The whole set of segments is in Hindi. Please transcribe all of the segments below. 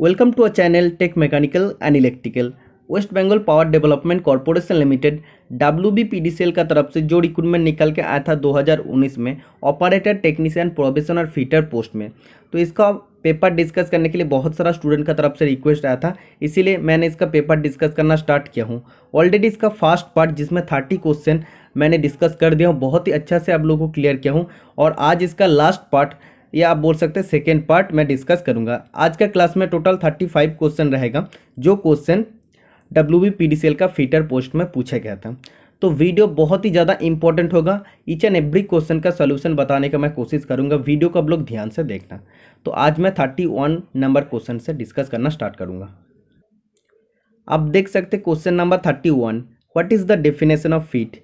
Welcome to a channel tech mechanical and electrical. West Bengal Power Development Corporation Limited WBPDCL का तरफ से जो रिक्रूटमेंट निकल के आया था 2019 में ऑपरेटर टेक्नीशियन प्रोबेशन और फीटर पोस्ट में, तो इसका पेपर डिस्कस करने के लिए बहुत सारा स्टूडेंट का तरफ से रिक्वेस्ट आया था, इसीलिए मैंने इसका पेपर डिस्कस करना स्टार्ट किया हूँ। ऑलरेडी इसका फर्स्ट पार्ट जिसमें 30 क्वेश्चन मैंने डिस्कस कर दिया हूँ, बहुत ही अच्छा से आप लोगों को क्लियर किया हूँ। और आज इसका लास्ट पार्ट या आप बोल सकते हैं सेकेंड पार्ट मैं डिस्कस करूंगा। आज का क्लास में टोटल 35 क्वेश्चन रहेगा, जो क्वेश्चन WBPDCL का फीटर पोस्ट में पूछा गया था। तो वीडियो बहुत ही ज़्यादा इंपॉर्टेंट होगा, ईच एंड एवरी क्वेश्चन का सोल्यूशन बताने का मैं कोशिश करूंगा। वीडियो को आप लोग ध्यान से देखना। तो आज मैं 31 नंबर क्वेश्चन से डिस्कस करना स्टार्ट करूँगा। आप देख सकते question number 31, what is the definition of feet.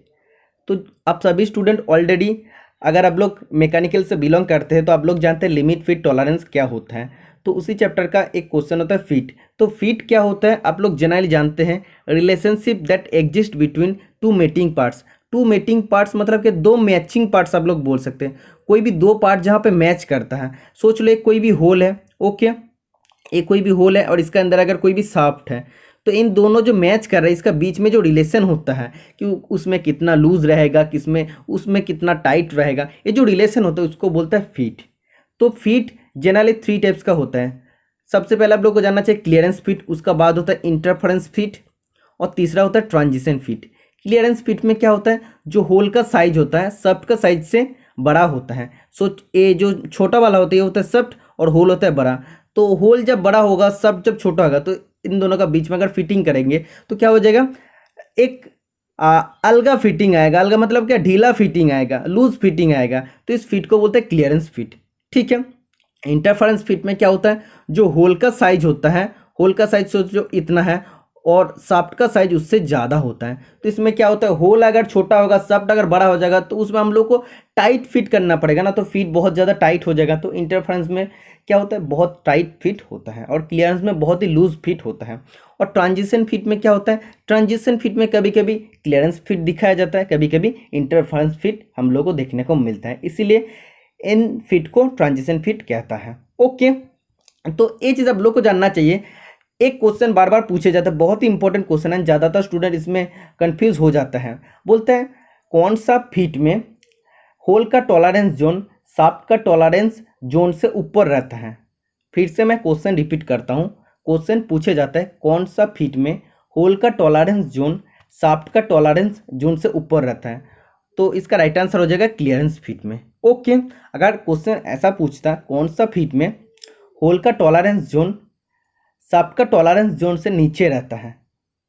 तो आप सभी स्टूडेंट ऑलरेडी अगर आप लोग मैकेनिकल से बिलोंग करते हैं तो आप लोग जानते हैं लिमिट फिट टॉलरेंस क्या होता है। तो उसी चैप्टर का एक क्वेश्चन होता है फीट। तो फीट क्या होता है आप लोग जनरली जानते हैं, relationship that exist between two mating parts. Two mating parts मतलब कि दो मैचिंग पार्ट्स आप लोग बोल सकते हैं, कोई भी दो पार्ट जहाँ पे मैच करता है। सोच लो एक कोई भी होल है, ओके, एक कोई भी होल है और इसके अंदर अगर कोई भी शाफ्ट है, तो इन दोनों जो मैच कर रहे हैं इसका बीच में जो रिलेशन होता है कि उसमें कितना लूज रहेगा, किसमें उसमें कितना टाइट रहेगा, ये जो रिलेशन होता है उसको बोलता है फीट। तो फीट जनरली 3 टाइप्स का होता है। सबसे पहले आप लोग को जानना चाहिए क्लियरेंस फीट, उसका बाद होता है इंटरफेरेंस फीट और तीसरा होता है ट्रांजिशन फीट। क्लियरेंस फीट में क्या होता है, जो होल का साइज होता है शाफ्ट का साइज से बड़ा होता है। सो ये जो छोटा वाला होता है ये होता है शाफ्ट और होल होता है बड़ा। तो होल जब बड़ा होगा शाफ्ट जब छोटा होगा, तो इन दोनों का बीच में अगर फिटिंग करेंगे तो क्या हो जाएगा, एक अलगा फिटिंग आएगा। अलगा मतलब क्या, ढीला फिटिंग आएगा, लूज फिटिंग आएगा। तो इस फिट को बोलते हैं क्लियरेंस फिट, ठीक है। इंटरफेरेंस फिट में क्या होता है, जो होल का साइज होता है, होल का साइज सोचो इतना है और शाफ्ट का साइज उससे ज़्यादा होता है। तो इसमें क्या होता है, होल अगर छोटा होगा शाफ्ट अगर बड़ा हो जाएगा तो उसमें हम लोग को टाइट फिट करना पड़ेगा ना, तो फिट बहुत ज़्यादा टाइट हो जाएगा। तो इंटरफेरेंस में क्या होता है, बहुत टाइट फिट होता है और क्लियरेंस में बहुत ही लूज फिट होता है। और ट्रांजिशन फिट में क्या होता है, ट्रांजिशन फिट में कभी कभी क्लियरेंस फिट दिखाया जाता है, कभी कभी इंटरफेरेंस फिट हम लोग को देखने को मिलता है, इसीलिए इन फिट को ट्रांजिशन फिट कहता है। ओके, तो ये चीज़ आप लोग को जानना चाहिए। एक क्वेश्चन बार बार पूछे जाता है, बहुत ही इंपॉर्टेंट क्वेश्चन है, ज़्यादातर स्टूडेंट इसमें कंफ्यूज हो जाता है। बोलते हैं कौन सा फीट में होल का टॉलरेंस जोन शाफ्ट का टॉलरेंस जोन से ऊपर रहता है। फिर से मैं क्वेश्चन रिपीट करता हूँ। क्वेश्चन पूछे जाता है कौन सा फीट में होल का टॉलरेंस जोन शाफ्ट का टॉलरेंस जोन से ऊपर रहता है, तो इसका राइट आंसर हो जाएगा क्लियरेंस फीट में। ओके, अगर क्वेश्चन ऐसा पूछता है कौन सा फीट में होल का टॉलरेंस जोन शाफ्ट का टॉलरेंस जोन से नीचे रहता है,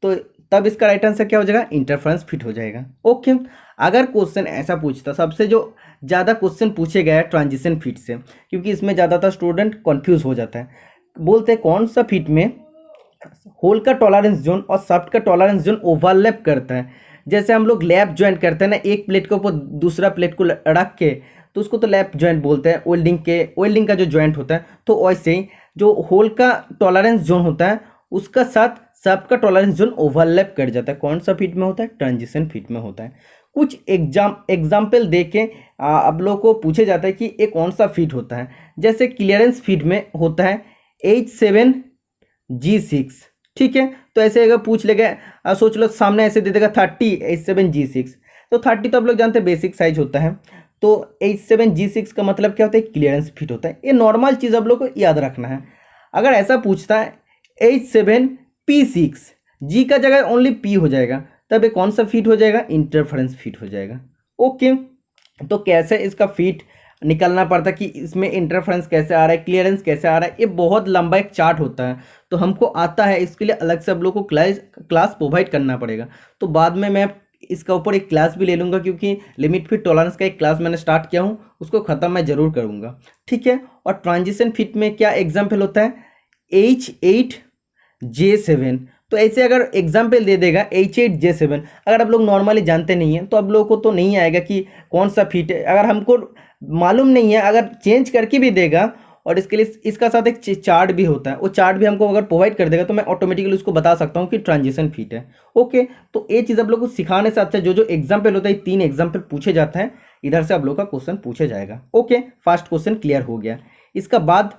तो तब इसका राइट आंसर क्या हो जाएगा, इंटरफेरेंस फिट हो जाएगा। ओके, अगर क्वेश्चन ऐसा पूछता, सबसे जो ज़्यादा क्वेश्चन पूछे गए हैं ट्रांजिशन फिट से, क्योंकि इसमें ज़्यादातर स्टूडेंट कंफ्यूज हो जाता है। बोलते हैं कौन सा फिट में होल का टॉलरेंस जोन और शाफ्ट का टॉलरेंस जोन ओवरलैप करता है। जैसे हम लोग लैप ज्वाइंट करते हैं ना, एक प्लेट के ऊपर दूसरा प्लेट को रख के, तो उसको तो लैप ज्वाइंट बोलते हैं, वेल्डिंग का जो ज्वाइंट होता है। तो वैसे ही जो होल का टॉलरेंस जोन होता है उसका साथ शाफ्ट का टॉलरेंस जोन ओवरलैप कर जाता है। कौन सा फिट में होता है, ट्रांजिशन फिट में होता है। कुछ एग्जाम्पल दे के आप लोग को पूछे जाता है कि ये कौन सा फिट होता है। जैसे क्लियरेंस फिट में होता है H7G6, ठीक है। तो ऐसे अगर पूछ लेगा, सोच लो सामने ऐसे दे देगा 30 H7G6, तो 30 तो आप लोग जानते हैं बेसिक साइज होता है। तो H7G6 का मतलब क्या होता है, क्लियरेंस फिट होता है। ये नॉर्मल चीज़ आप लोग को याद रखना है। अगर ऐसा पूछता है H7P6, G का जगह ओनली P हो जाएगा, तब ये कौन सा फिट हो जाएगा, इंटरफेरेंस फिट हो जाएगा। ओके, तो कैसे इसका फिट निकलना पड़ता है कि इसमें इंटरफेरेंस कैसे आ रहा है, क्लियरेंस कैसे आ रहा है, ये बहुत लंबा एक चार्ट होता है। तो हमको आता है, इसके लिए अलग से आप लोग को क्लास प्रोवाइड करना पड़ेगा। तो बाद में मैं इसका ऊपर एक क्लास भी ले लूँगा, क्योंकि लिमिट फिट टॉलरेंस का एक क्लास मैंने स्टार्ट किया हूँ, उसको ख़त्म मैं ज़रूर करूँगा, ठीक है। और ट्रांजिशन फिट में क्या एग्जाम्पल होता है, H8J7। तो ऐसे अगर एग्जाम्पल दे देगा H8J7, अगर आप लोग नॉर्मली जानते नहीं हैं तो आप लोगों को तो नहीं आएगा कि कौन सा फिट है। अगर हमको मालूम नहीं है, अगर चेंज करके भी देगा और इसके लिए इसका साथ एक चार्ट भी होता है, वो चार्ट भी हमको अगर प्रोवाइड कर देगा तो मैं ऑटोमेटिकली उसको बता सकता हूँ कि ट्रांजिशन फिट है। ओके, तो ये चीज़ आप लोग को सिखाने से अच्छा जो एग्जाम्पल होता है, 3 एग्जाम्पल पूछे जाता है, इधर से आप लोग का क्वेश्चन पूछा जाएगा। ओके, फर्स्ट क्वेश्चन क्लियर हो गया। इसका बाद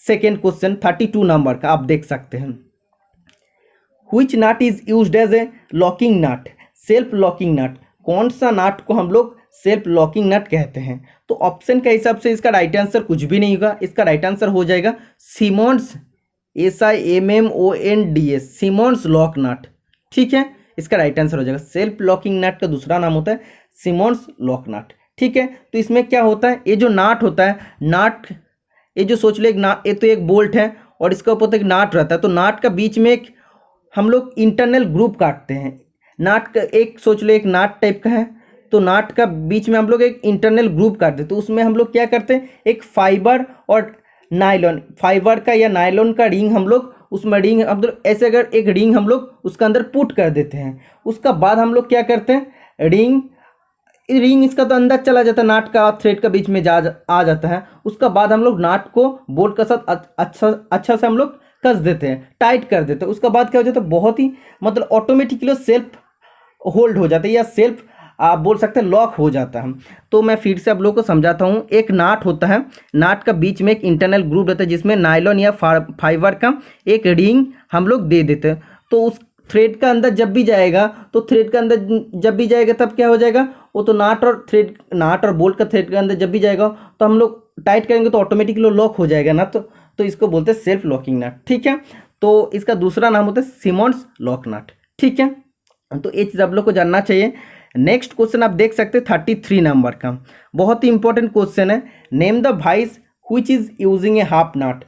सेकेंड क्वेश्चन 32 नंबर का आप देख सकते हैं। Which nut is used as a locking nut? Self locking nut, कौन सा नट को हम लोग सेल्फ लॉकिंग नट कहते हैं? तो ऑप्शन के हिसाब से इसका राइट आंसर कुछ भी नहीं होगा, इसका राइट आंसर हो जाएगा Simons, SIMMONDS, Simons lock nut. ठीक है, इसका राइट आंसर हो जाएगा। सेल्फ लॉकिंग नट का दूसरा नाम होता है सिमॉन्स लॉक नट। ठीक है, तो इसमें क्या होता है, ये जो नाट होता है, नाट, ये जो सोच लो एक नाट, ये तो एक बोल्ट है और इसका ऊपर एक नाट रहता है, तो नाट का बीच में एक हम लोग इंटरनल ग्रुप काटते हैं। नाट का एक सोच लो एक नाट टाइप का है, तो नाट का बीच में हम लोग एक इंटरनल ग्रुप काटते हैं, तो उसमें हम लोग क्या करते हैं, एक फाइबर और नायलॉन, फाइबर का या नायलॉन का रिंग हम लोग उसमें रिंग अब ऐसे अगर एक रिंग हम लोग उसके अंदर पुट कर देते हैं, उसका बाद हम लोग क्या करते हैं, रिंग इसका तो अंदर चला जाता है, नाट का थ्रेड का बीच में आ जाता है, उसका बाद हम लोग नाट को बोल्ट के साथ अच्छा से हम लोग कस देते हैं, टाइट कर देते हैं। उसका बाद क्या हो जाता है, बहुत ही मतलब ऑटोमेटिकली सेल्फ होल्ड हो जाता है या सेल्फ आप बोल सकते हैं लॉक हो जाता है। तो मैं फिर से आप लोगों को समझाता हूँ। एक नाट होता है, नाट का बीच में एक इंटरनल ग्रुप रहता है जिसमें नायलॉन या फाइबर का एक रिंग हम लोग दे देते हैं, तो उस थ्रेड का अंदर जब भी जाएगा, तो थ्रेड का अंदर जब भी जाएगा तब क्या हो जाएगा, वो तो नाट और बोल्ट का थ्रेड के अंदर जब भी जाएगा तो हम लोग टाइट करेंगे तो ऑटोमेटिकली लॉक हो जाएगा ना, तो इसको बोलते हैं सेल्फ लॉकिंग नट। ठीक है, तो इसका दूसरा नाम होता है सिमॉन्स लॉक नट। ठीक है, तो ये चीज़ आप लोग को जानना चाहिए। नेक्स्ट क्वेश्चन आप देख सकते हैं 33 नंबर का, बहुत ही इंपॉर्टेंट क्वेश्चन है। Name the vice which is using a half nut.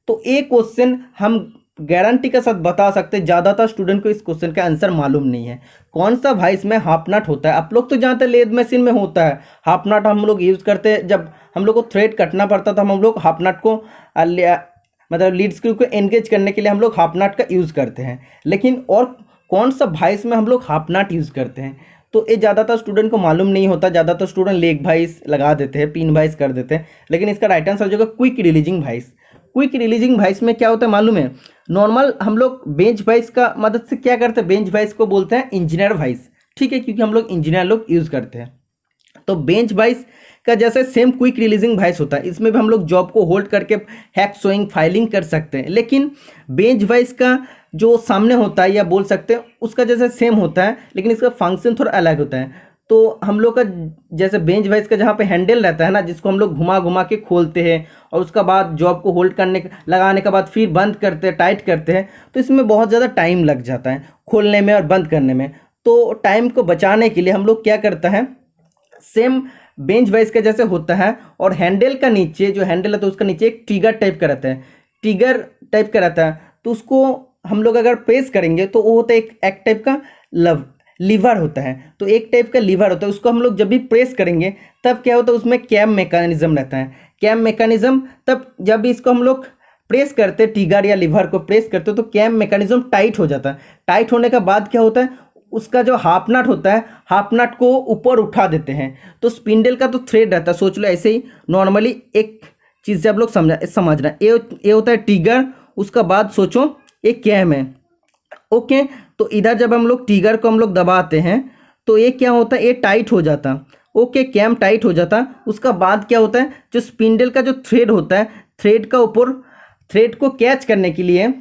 तो ये क्वेश्चन हम गारंटी के साथ बता सकते हैं ज़्यादातर स्टूडेंट को इस क्वेश्चन का आंसर मालूम नहीं है। कौन सा भाइस में हाफ नट होता है? आप लोग तो जानते हैं लेद मशीन में होता है हाफ नट, हम लोग यूज़ करते हैं। जब हम लोग को थ्रेड कटना पड़ता था हम लोग हाफ नट को मतलब लीड स्क्रू को एंगेज करने के लिए हम लोग हाफ नट का यूज़ करते हैं। लेकिन और कौन सा भाइस में हम लोग हाफ नट यूज़ करते हैं, तो ये ज़्यादातर स्टूडेंट को मालूम नहीं होता। ज़्यादातर स्टूडेंट लेग भाइस लगा देते हैं, पिन भाइस कर देते हैं, लेकिन इसका राइट आंसर जो है quick releasing vice. Quick releasing vice में क्या होता है मालूम है? नॉर्मल हम लोग बेंच भाइस का मदद से क्या करते हैं, बेंच भाइस को बोलते हैं इंजीनियर भाइस। ठीक है, क्योंकि हम लोग इंजीनियर लोग यूज़ करते हैं। तो बेंच भाइस का जैसे सेम क्विक रिलीजिंग भाइस होता है, इसमें भी हम लोग जॉब को होल्ड करके हैक सोइंग फाइलिंग कर सकते हैं। लेकिन बेंच भाइस का जो सामने होता है या बोल सकते हैं उसका जैसे सेम होता है, लेकिन इसका फंक्शन थोड़ा अलग होता है। तो हम लोग का जैसे बेंच वाइस का जहाँ पे हैंडल रहता है ना, जिसको हम लोग घुमा घुमा के खोलते हैं और उसका बाद जॉब को होल्ड करने लगाने के बाद फिर बंद करते हैं, टाइट करते हैं, तो इसमें बहुत ज़्यादा टाइम लग जाता है खोलने में और बंद करने में। तो टाइम को बचाने के लिए हम लोग क्या करता है, सेम बेंच वाइस का जैसे होता है और हैंडल का नीचे जो हैंडल है तो उसका नीचे एक ट्रिगर टाइप का रहता है, ट्रिगर टाइप का रहता है। तो उसको हम लोग अगर प्रेस करेंगे तो वो होता है एक टाइप का लीवर होता है। तो एक टाइप का लीवर होता है, उसको हम लोग जब भी प्रेस करेंगे तब क्या होता है, उसमें कैम मैकेनिज्म रहता है। कैम मैकेनिज्म तब जब भी इसको हम लोग प्रेस करते हैं, ट्रिगर या लीवर को प्रेस करते हो तो कैम मैकेनिज्म टाइट हो जाता है। टाइट होने के बाद क्या होता है, उसका जो हाफ नट होता है, हाफ नट को ऊपर उठा देते हैं। तो स्पिंडल का तो थ्रेड रहता है, सोच लो ऐसे ही नॉर्मली एक चीज़ से आप लोग समझना, ये होता है ट्रिगर, उसका बाद सोचो ये कैम है। ओके, तो इधर जब हम लोग ट्रिगर को हम लोग दबाते हैं तो ये क्या होता है, ये टाइट हो जाता। ओके, कैम टाइट हो जाता। उसका बाद क्या होता है, जो स्पिंडल का जो थ्रेड होता है, थ्रेड का ऊपर थ्रेड को कैच करने के लिए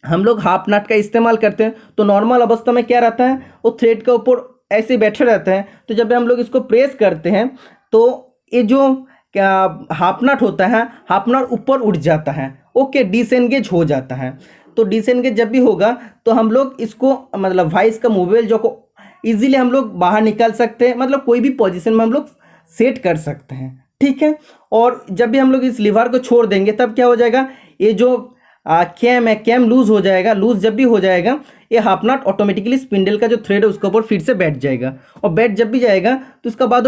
हम लोग हाफ नट का इस्तेमाल करते हैं। तो नॉर्मल अवस्था में क्या रहता है, वो थ्रेड का ऊपर ऐसे बैठे रहते हैं। तो जब हम लोग इसको प्रेस करते हैं तो ये जो क्या हाफ नट होता है, हाफ नट ऊपर उठ जाता है। ओके, डिसएंगेज हो जाता है। तो डिसएंगेज जब भी होगा तो हम लोग इसको मतलब वाइस का मूवेबल जो को इजीली हम लोग बाहर निकाल सकते हैं, मतलब कोई भी पोजीशन में हम लोग सेट कर सकते हैं। ठीक है, और जब भी हम लोग इस लीवर को छोड़ देंगे तब क्या हो जाएगा, ये जो कैम है, कैम लूज हो जाएगा। लूज जब भी हो जाएगा ये हाफ नट ऑटोमेटिकली स्पिंडल का जो थ्रेड है उसके ऊपर फिर से बैठ जाएगा, और बैठ जब भी जाएगा तो उसका बाद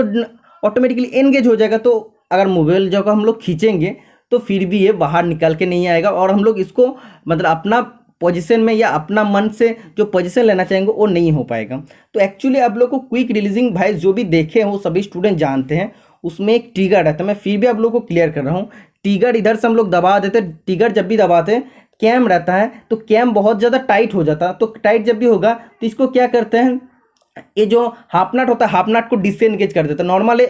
ऑटोमेटिकली एंगेज हो जाएगा। तो अगर मूवेबल जो को हम लोग खींचेंगे तो फिर भी ये बाहर निकल के नहीं आएगा, और हम लोग इसको मतलब अपना पोजीशन में या अपना मन से जो पोजीशन लेना चाहेंगे वो नहीं हो पाएगा। तो एक्चुअली आप लोग को क्विक रिलीजिंग भाई जो भी देखे हैं वो सभी स्टूडेंट जानते हैं, उसमें एक ट्रिगर रहता है। मैं फिर भी आप लोग को क्लियर कर रहा हूँ, ट्रिगर इधर से हम लोग दबा देते हैं। ट्रिगर जब भी दबाते हैं कैम रहता है, तो कैम बहुत ज़्यादा टाइट हो जाता है। तो टाइट जब भी होगा तो इसको क्या करते हैं, ये जो हाफ नट होता है हाफ नट को डिसएंगेज कर देता है। नॉर्मल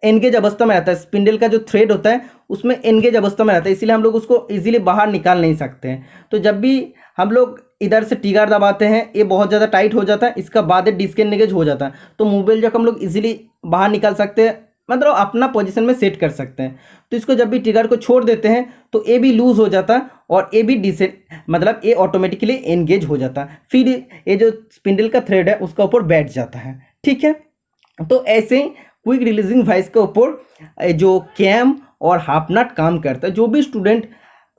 एनगेज अवस्था में रहता है, स्पिंडल का जो थ्रेड होता है उसमें एनगेज अवस्था में रहता है, इसीलिए हम लोग उसको इजीली बाहर निकाल नहीं सकते हैं। तो जब भी हम लोग इधर से टीगर दबाते हैं ये बहुत ज़्यादा टाइट हो जाता है, इसका बाद डिसएनगेज हो जाता है, तो मूवेबल जॉक हम लोग इजीली बाहर निकाल सकते हैं, मतलब अपना पोजीशन में सेट कर सकते हैं। तो इसको जब भी ट्रिगर को छोड़ देते हैं तो ए भी लूज हो जाता है और ए भी मतलब ए ऑटोमेटिकली एंगेज हो जाता है, फिर ये जो स्पिंडल का थ्रेड है उसका ऊपर बैठ जाता है। ठीक है, तो ऐसे क्विक रिलीजिंग वाइस के ऊपर जो कैम और हाफ नट काम करता है। जो भी स्टूडेंट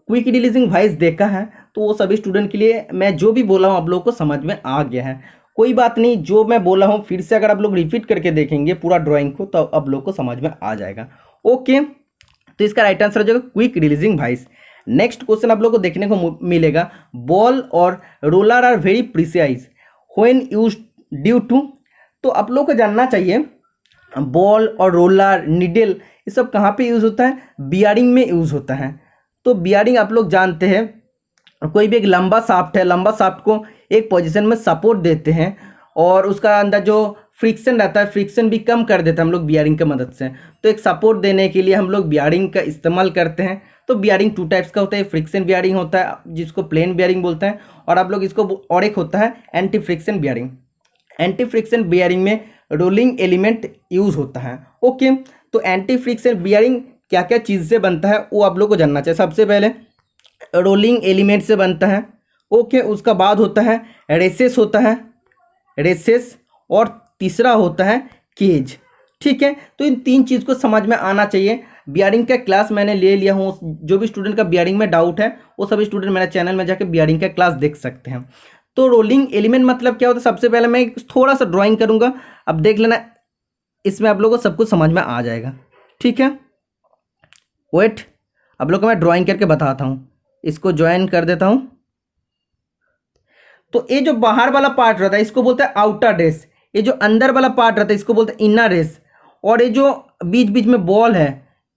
क्विक रिलीजिंग वाइस देखा है तो वो सभी स्टूडेंट के लिए मैं जो भी बोला हूँ आप लोगों को समझ में आ गया है। कोई बात नहीं, जो मैं बोला हूँ फिर से अगर आप लोग रिपीट करके देखेंगे पूरा ड्राइंग को तो आप लोग को समझ में आ जाएगा। ओके, तो इसका राइट आंसर हो जाएगा quick releasing vice. Next question आप लोग को देखने को मिलेगा, बॉल और roller are very precise when use due to. तो आप लोग को जानना चाहिए बॉल और रोलर निडल ये सब कहाँ पे यूज़ होता है, बियरिंग में यूज़ होता है। तो बियरिंग आप लोग जानते हैं कोई भी एक लंबा शाफ्ट है, लंबा शाफ्ट को एक पोजीशन में सपोर्ट देते हैं और उसका अंदर जो फ्रिक्शन रहता है फ्रिक्शन भी कम कर देता है हम लोग बियरिंग की मदद से। तो एक सपोर्ट देने के लिए हम लोग बियरिंग का इस्तेमाल करते हैं। तो बियरिंग टू टाइप्स का होता है, फ्रिक्शन बियरिंग होता है जिसको प्लेन बियरिंग बोलते हैं, और आप लोग इसको और एक होता है anti friction bearing. Anti friction bearing में रोलिंग एलिमेंट यूज होता है। ओके, तो एंटी फ्रिक्शन बियरिंग क्या क्या चीज़ से बनता है वो आप लोग को जानना चाहिए। सबसे पहले रोलिंग एलिमेंट से बनता है। ओके, उसका बाद होता है रेसेस होता है, रेसेस, और तीसरा होता है केज। ठीक है, तो इन तीन चीज़ को समझ में आना चाहिए। बियरिंग का क्लास मैंने ले लिया हूँ, जो भी स्टूडेंट का बियरिंग में डाउट है वो सभी स्टूडेंट मेरे चैनल में जाकर बियरिंग का क्लास देख सकते हैं। तो रोलिंग एलिमेंट मतलब क्या होता है, सबसे पहले मैं थोड़ा सा ड्राइंग करूंगा, अब देख लेना, इसमें आप लोगों को सब कुछ समझ में आ जाएगा। ठीक है, वेट, आप लोग को मैं ड्राइंग करके बताता हूँ, इसको ज्वाइन कर देता हूँ। तो ये जो बाहर वाला पार्ट रहता है इसको बोलते हैं आउटर रेस, ये जो अंदर वाला पार्ट रहता है इसको बोलते हैं इनर रेस, और ये जो बीच बीच में बॉल है,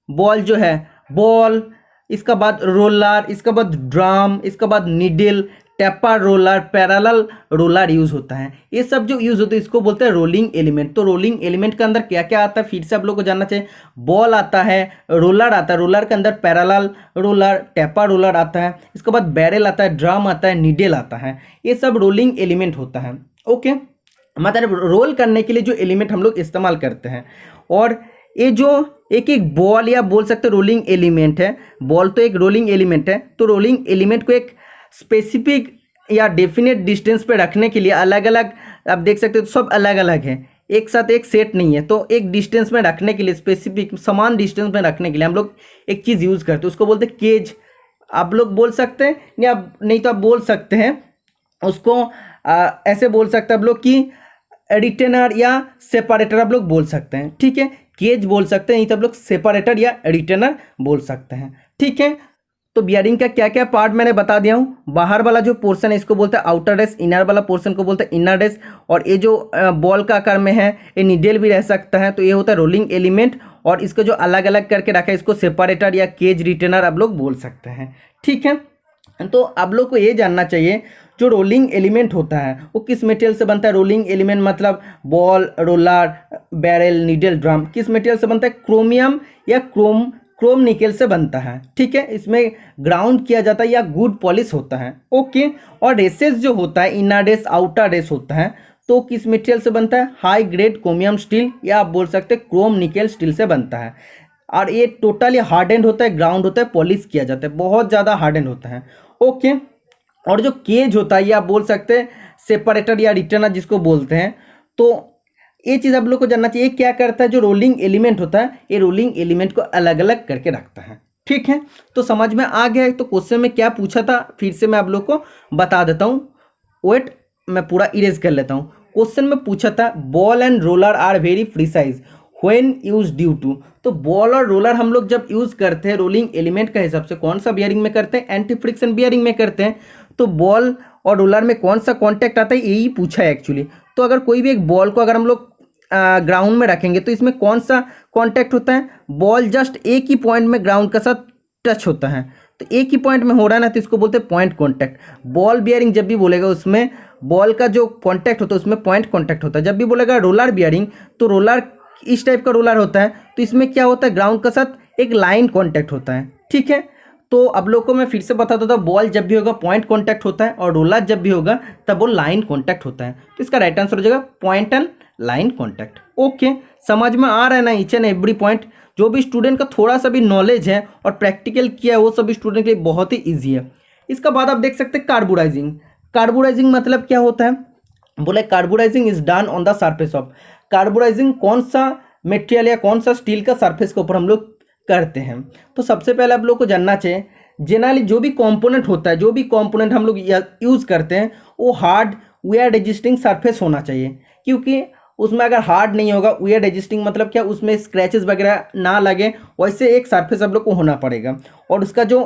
बॉल जो है बॉल, इसका बाद रोलर, इसका बाद ड्रम, इसका बाद needle, taper roller, parallel roller use होता है। ये सब जो यूज होता है इसको बोलते हैं रोलिंग एलिमेंट। तो रोलिंग एलिमेंट के अंदर क्या क्या आता है फिर से आप लोग को जानना चाहिए। बॉल आता है, रोलर आता है, रोलर के अंदर पैरेलल रोलर, टेपर रोलर आता है, इसके बाद बैरल आता है, ड्रम आता है, निडल आता है, ये सब रोलिंग एलिमेंट होता है। ओके, मतलब रोल करने के लिए जो एलिमेंट हम लोग इस्तेमाल करते हैं। और ये जो एक एक बॉल या बोल सकते हैं रोलिंग एलिमेंट है, बॉल तो एक रोलिंग एलिमेंट है, तो रोलिंग एलिमेंट को एक स्पेसिफिक या डेफिनेट डिस्टेंस पे रखने के लिए अलग अलग आप देख सकते हो, तो सब अलग अलग है, एक साथ एक सेट नहीं है। तो एक डिस्टेंस में रखने के लिए, स्पेसिफिक समान डिस्टेंस में रखने के लिए हम लोग एक चीज़ यूज़ करते हैं, उसको बोलते हैं केज। आप लोग बोल सकते हैं या नहीं तो आप बोल सकते हैं उसको ऐसे बोल सकते हैं आप लोग कि रिटेनर या सेपरेटर आप लोग बोल सकते हैं। ठीक है, केज बोल सकते हैं, नहीं तो आप लोग सेपरेटर या रिटेनर बोल सकते हैं। ठीक है, तो बियरिंग का क्या क्या पार्ट मैंने बता दिया हूँ। बाहर वाला जो पोर्शन है इसको बोलते हैं आउटर रेस, इनर वाला पोर्शन को बोलते हैं इनर रेस, और ये जो बॉल का आकार में है ये निडल भी रह सकता है, तो ये होता है रोलिंग एलिमेंट, और इसको जो अलग अलग करके रखा है इसको सेपरेटर या केज रिटेनर आप लोग बोल सकते हैं। ठीक है, तो आप लोग को ये जानना चाहिए जो रोलिंग एलिमेंट होता है वो किस मटेरियल से बनता है। रोलिंग एलिमेंट मतलब ball, roller, barrel, needle, drum किस मटेरियल से बनता है, क्रोमियम या क्रोम निकेल से बनता है। ठीक है, इसमें ग्राउंड किया जाता है या गुड पॉलिश होता है। ओके, और रेसेस जो होता है इनर रेस आउटर रेस होता है, तो किस मटेरियल से बनता है, हाई ग्रेड क्रोमियम स्टील या आप बोल सकते हैं क्रोम निकेल स्टील से बनता है, और ये टोटली हार्डेंड होता है, ग्राउंड होता है, पॉलिश किया जाता है, बहुत ज़्यादा हार्डेंड होता है। ओके, और जो केज होता है ये आप बोल सकते हैं सेपरेटर या रिटेनर जिसको बोलते हैं। तो ये चीज़ आप लोग को जानना चाहिए, क्या करता है जो रोलिंग एलिमेंट होता है ये रोलिंग एलिमेंट को अलग अलग करके रखता है। ठीक है, तो समझ में आ गया है। तो क्वेश्चन में क्या पूछा था फिर से मैं आप लोग को बता देता हूँ, वेट मैं पूरा इरेज कर लेता हूँ। क्वेश्चन में पूछा था ball and roller are very precise when use due to. तो बॉल और रोलर हम लोग जब यूज़ करते हैं रोलिंग एलिमेंट का हिसाब से कौन सा बियरिंग में करते हैं, एंटी फ्रिक्शन बियरिंग में करते हैं। तो बॉल और रोलर में कौन सा कॉन्टैक्ट आता है यही पूछा है एक्चुअली। तो अगर कोई भी एक बॉल को अगर हम लोग ग्राउंड में रखेंगे तो इसमें कौन सा कॉन्टैक्ट होता है, बॉल जस्ट एक ही पॉइंट में ग्राउंड के साथ टच होता है, तो एक ही पॉइंट में हो रहा है ना, तो इसको बोलते हैं पॉइंट कॉन्टैक्ट। बॉल बियरिंग जब भी बोलेगा उसमें बॉल का जो कॉन्टैक्ट होता है उसमें पॉइंट कॉन्टैक्ट होता है। जब भी बोलेगा रोलर बियरिंग तो रोलर इस टाइप का रोलर होता है, तो इसमें क्या होता है, ग्राउंड के साथ एक लाइन कांटेक्ट होता है। ठीक है, तो अब लोग को मैं फिर से बता देता हूँ, बॉल जब भी होगा पॉइंट कांटेक्ट होता है और रोलर जब भी होगा तब वो लाइन कांटेक्ट होता है। तो इसका राइट आंसर हो जाएगा point and line contact. Okay, समझ में आ रहा है ना ईच एंड एवरी पॉइंट। जो भी स्टूडेंट का थोड़ा सा भी नॉलेज है और प्रैक्टिकल किया है वो सभी स्टूडेंट के लिए बहुत ही ईजी है। इसका बाद आप देख सकते हैं कार्बोराइजिंग। कार्बोराइजिंग मतलब क्या होता है, बोले carburizing is done on the surface of. Carburizing कौन सा मटेरियल या कौन सा स्टील का सरफेस के ऊपर हम लोग करते हैं। तो सबसे पहले आप लोग को जानना चाहिए, जनरली जो भी कंपोनेंट होता है, जो भी कंपोनेंट हम लोग यूज़ करते हैं वो हार्ड वेयर रेजिस्टिंग सरफेस होना चाहिए, क्योंकि उसमें अगर हार्ड नहीं होगा, वेयर रेजिस्टिंग मतलब क्या, उसमें स्क्रैचेस वगैरह ना लगे, वैसे एक सरफेस आप लोग को होना पड़ेगा। और उसका जो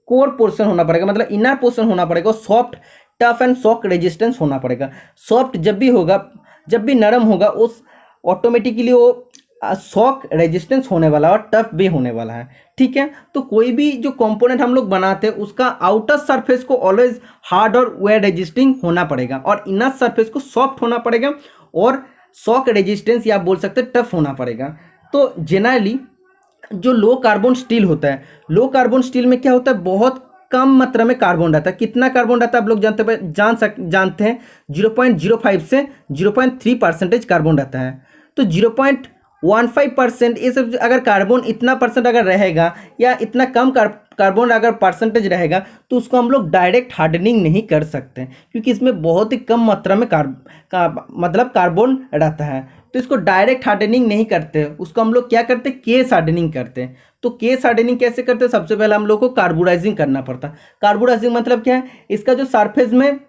कोर पोर्शन होना पड़ेगा, मतलब इनर पोर्शन होना पड़ेगा, soft tough and shock resistance होना पड़ेगा। सॉफ्ट जब भी होगा, जब भी नरम होगा, उस ऑटोमेटिकली वो शॉक रेजिस्टेंस होने वाला है और टफ भी होने वाला है। ठीक है, तो कोई भी जो कंपोनेंट हम लोग बनाते हैं उसका आउटर सरफेस को ऑलवेज हार्ड और वेयर रेजिस्टिंग होना पड़ेगा और इनर सरफेस को सॉफ्ट होना पड़ेगा और शॉक रेजिस्टेंस या आप बोल सकते हैं टफ होना पड़ेगा। तो जनरली जो लो कार्बन स्टील होता है, लो कार्बन स्टील में क्या होता है, बहुत कम मात्रा में कार्बन रहता है। कितना कार्बन रहता है आप लोग जानते हैं 0.05 से 0.3% कार्बन रहता है। तो 0.15% ये सब अगर कार्बन इतना परसेंट अगर रहेगा या इतना कम कार्बन अगर परसेंटेज रहेगा तो उसको हम लोग डायरेक्ट हार्डनिंग नहीं कर सकते, क्योंकि इसमें बहुत ही कम मात्रा में मतलब कार्बन रहता है। तो इसको डायरेक्ट हार्डनिंग नहीं करते, उसको हम लोग क्या करते, केस हार्डनिंग करते हैं। तो केस हार्डनिंग कैसे करते हैं, सबसे पहले हम लोग को कार्बोराइजिंग करना पड़ता है। कार्बोराइजिंग मतलब क्या है, इसका जो सरफेस में,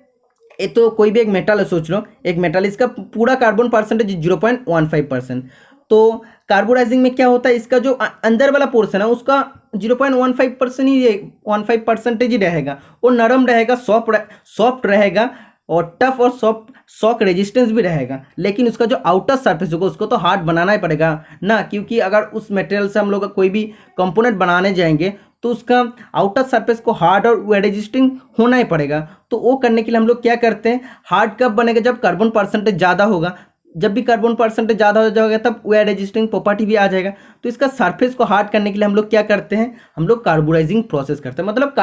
ये तो कोई भी एक मेटल है, सोच लो एक मेटल, इसका पूरा कार्बन परसेंटेज 0.15%। तो कार्बोराइजिंग में क्या होता है, इसका जो अंदर वाला पोर्शन है उसका 0.15% ही 15% ही रहेगा, वो नरम रहेगा, सॉफ्ट रहेगा और टफ और शॉक रेजिस्टेंस भी रहेगा। लेकिन उसका जो आउटर सरफेस होगा उसको तो हार्ड बनाना ही पड़ेगा ना, क्योंकि अगर उस मटेरियल से हम लोग कोई भी कंपोनेंट बनाने जाएंगे तो उसका आउटर सरफेस को हार्ड और वेयर रेजिस्टिंग होना ही पड़ेगा। तो वो करने के लिए हम लोग क्या करते हैं, हार्ड कब बनेगा, जब कार्बन परसेंटेज ज़्यादा होगा। जब भी कार्बन परसेंटेज ज़्यादा हो जाएगा तब वेयर रेजिस्टिंग प्रॉपर्टी भी आ जाएगा। तो इसका सरफेस को हार्ड करने के लिए हम लोग क्या करते हैं, हम लोग कार्बोराइजिंग प्रोसेस करते हैं, मतलब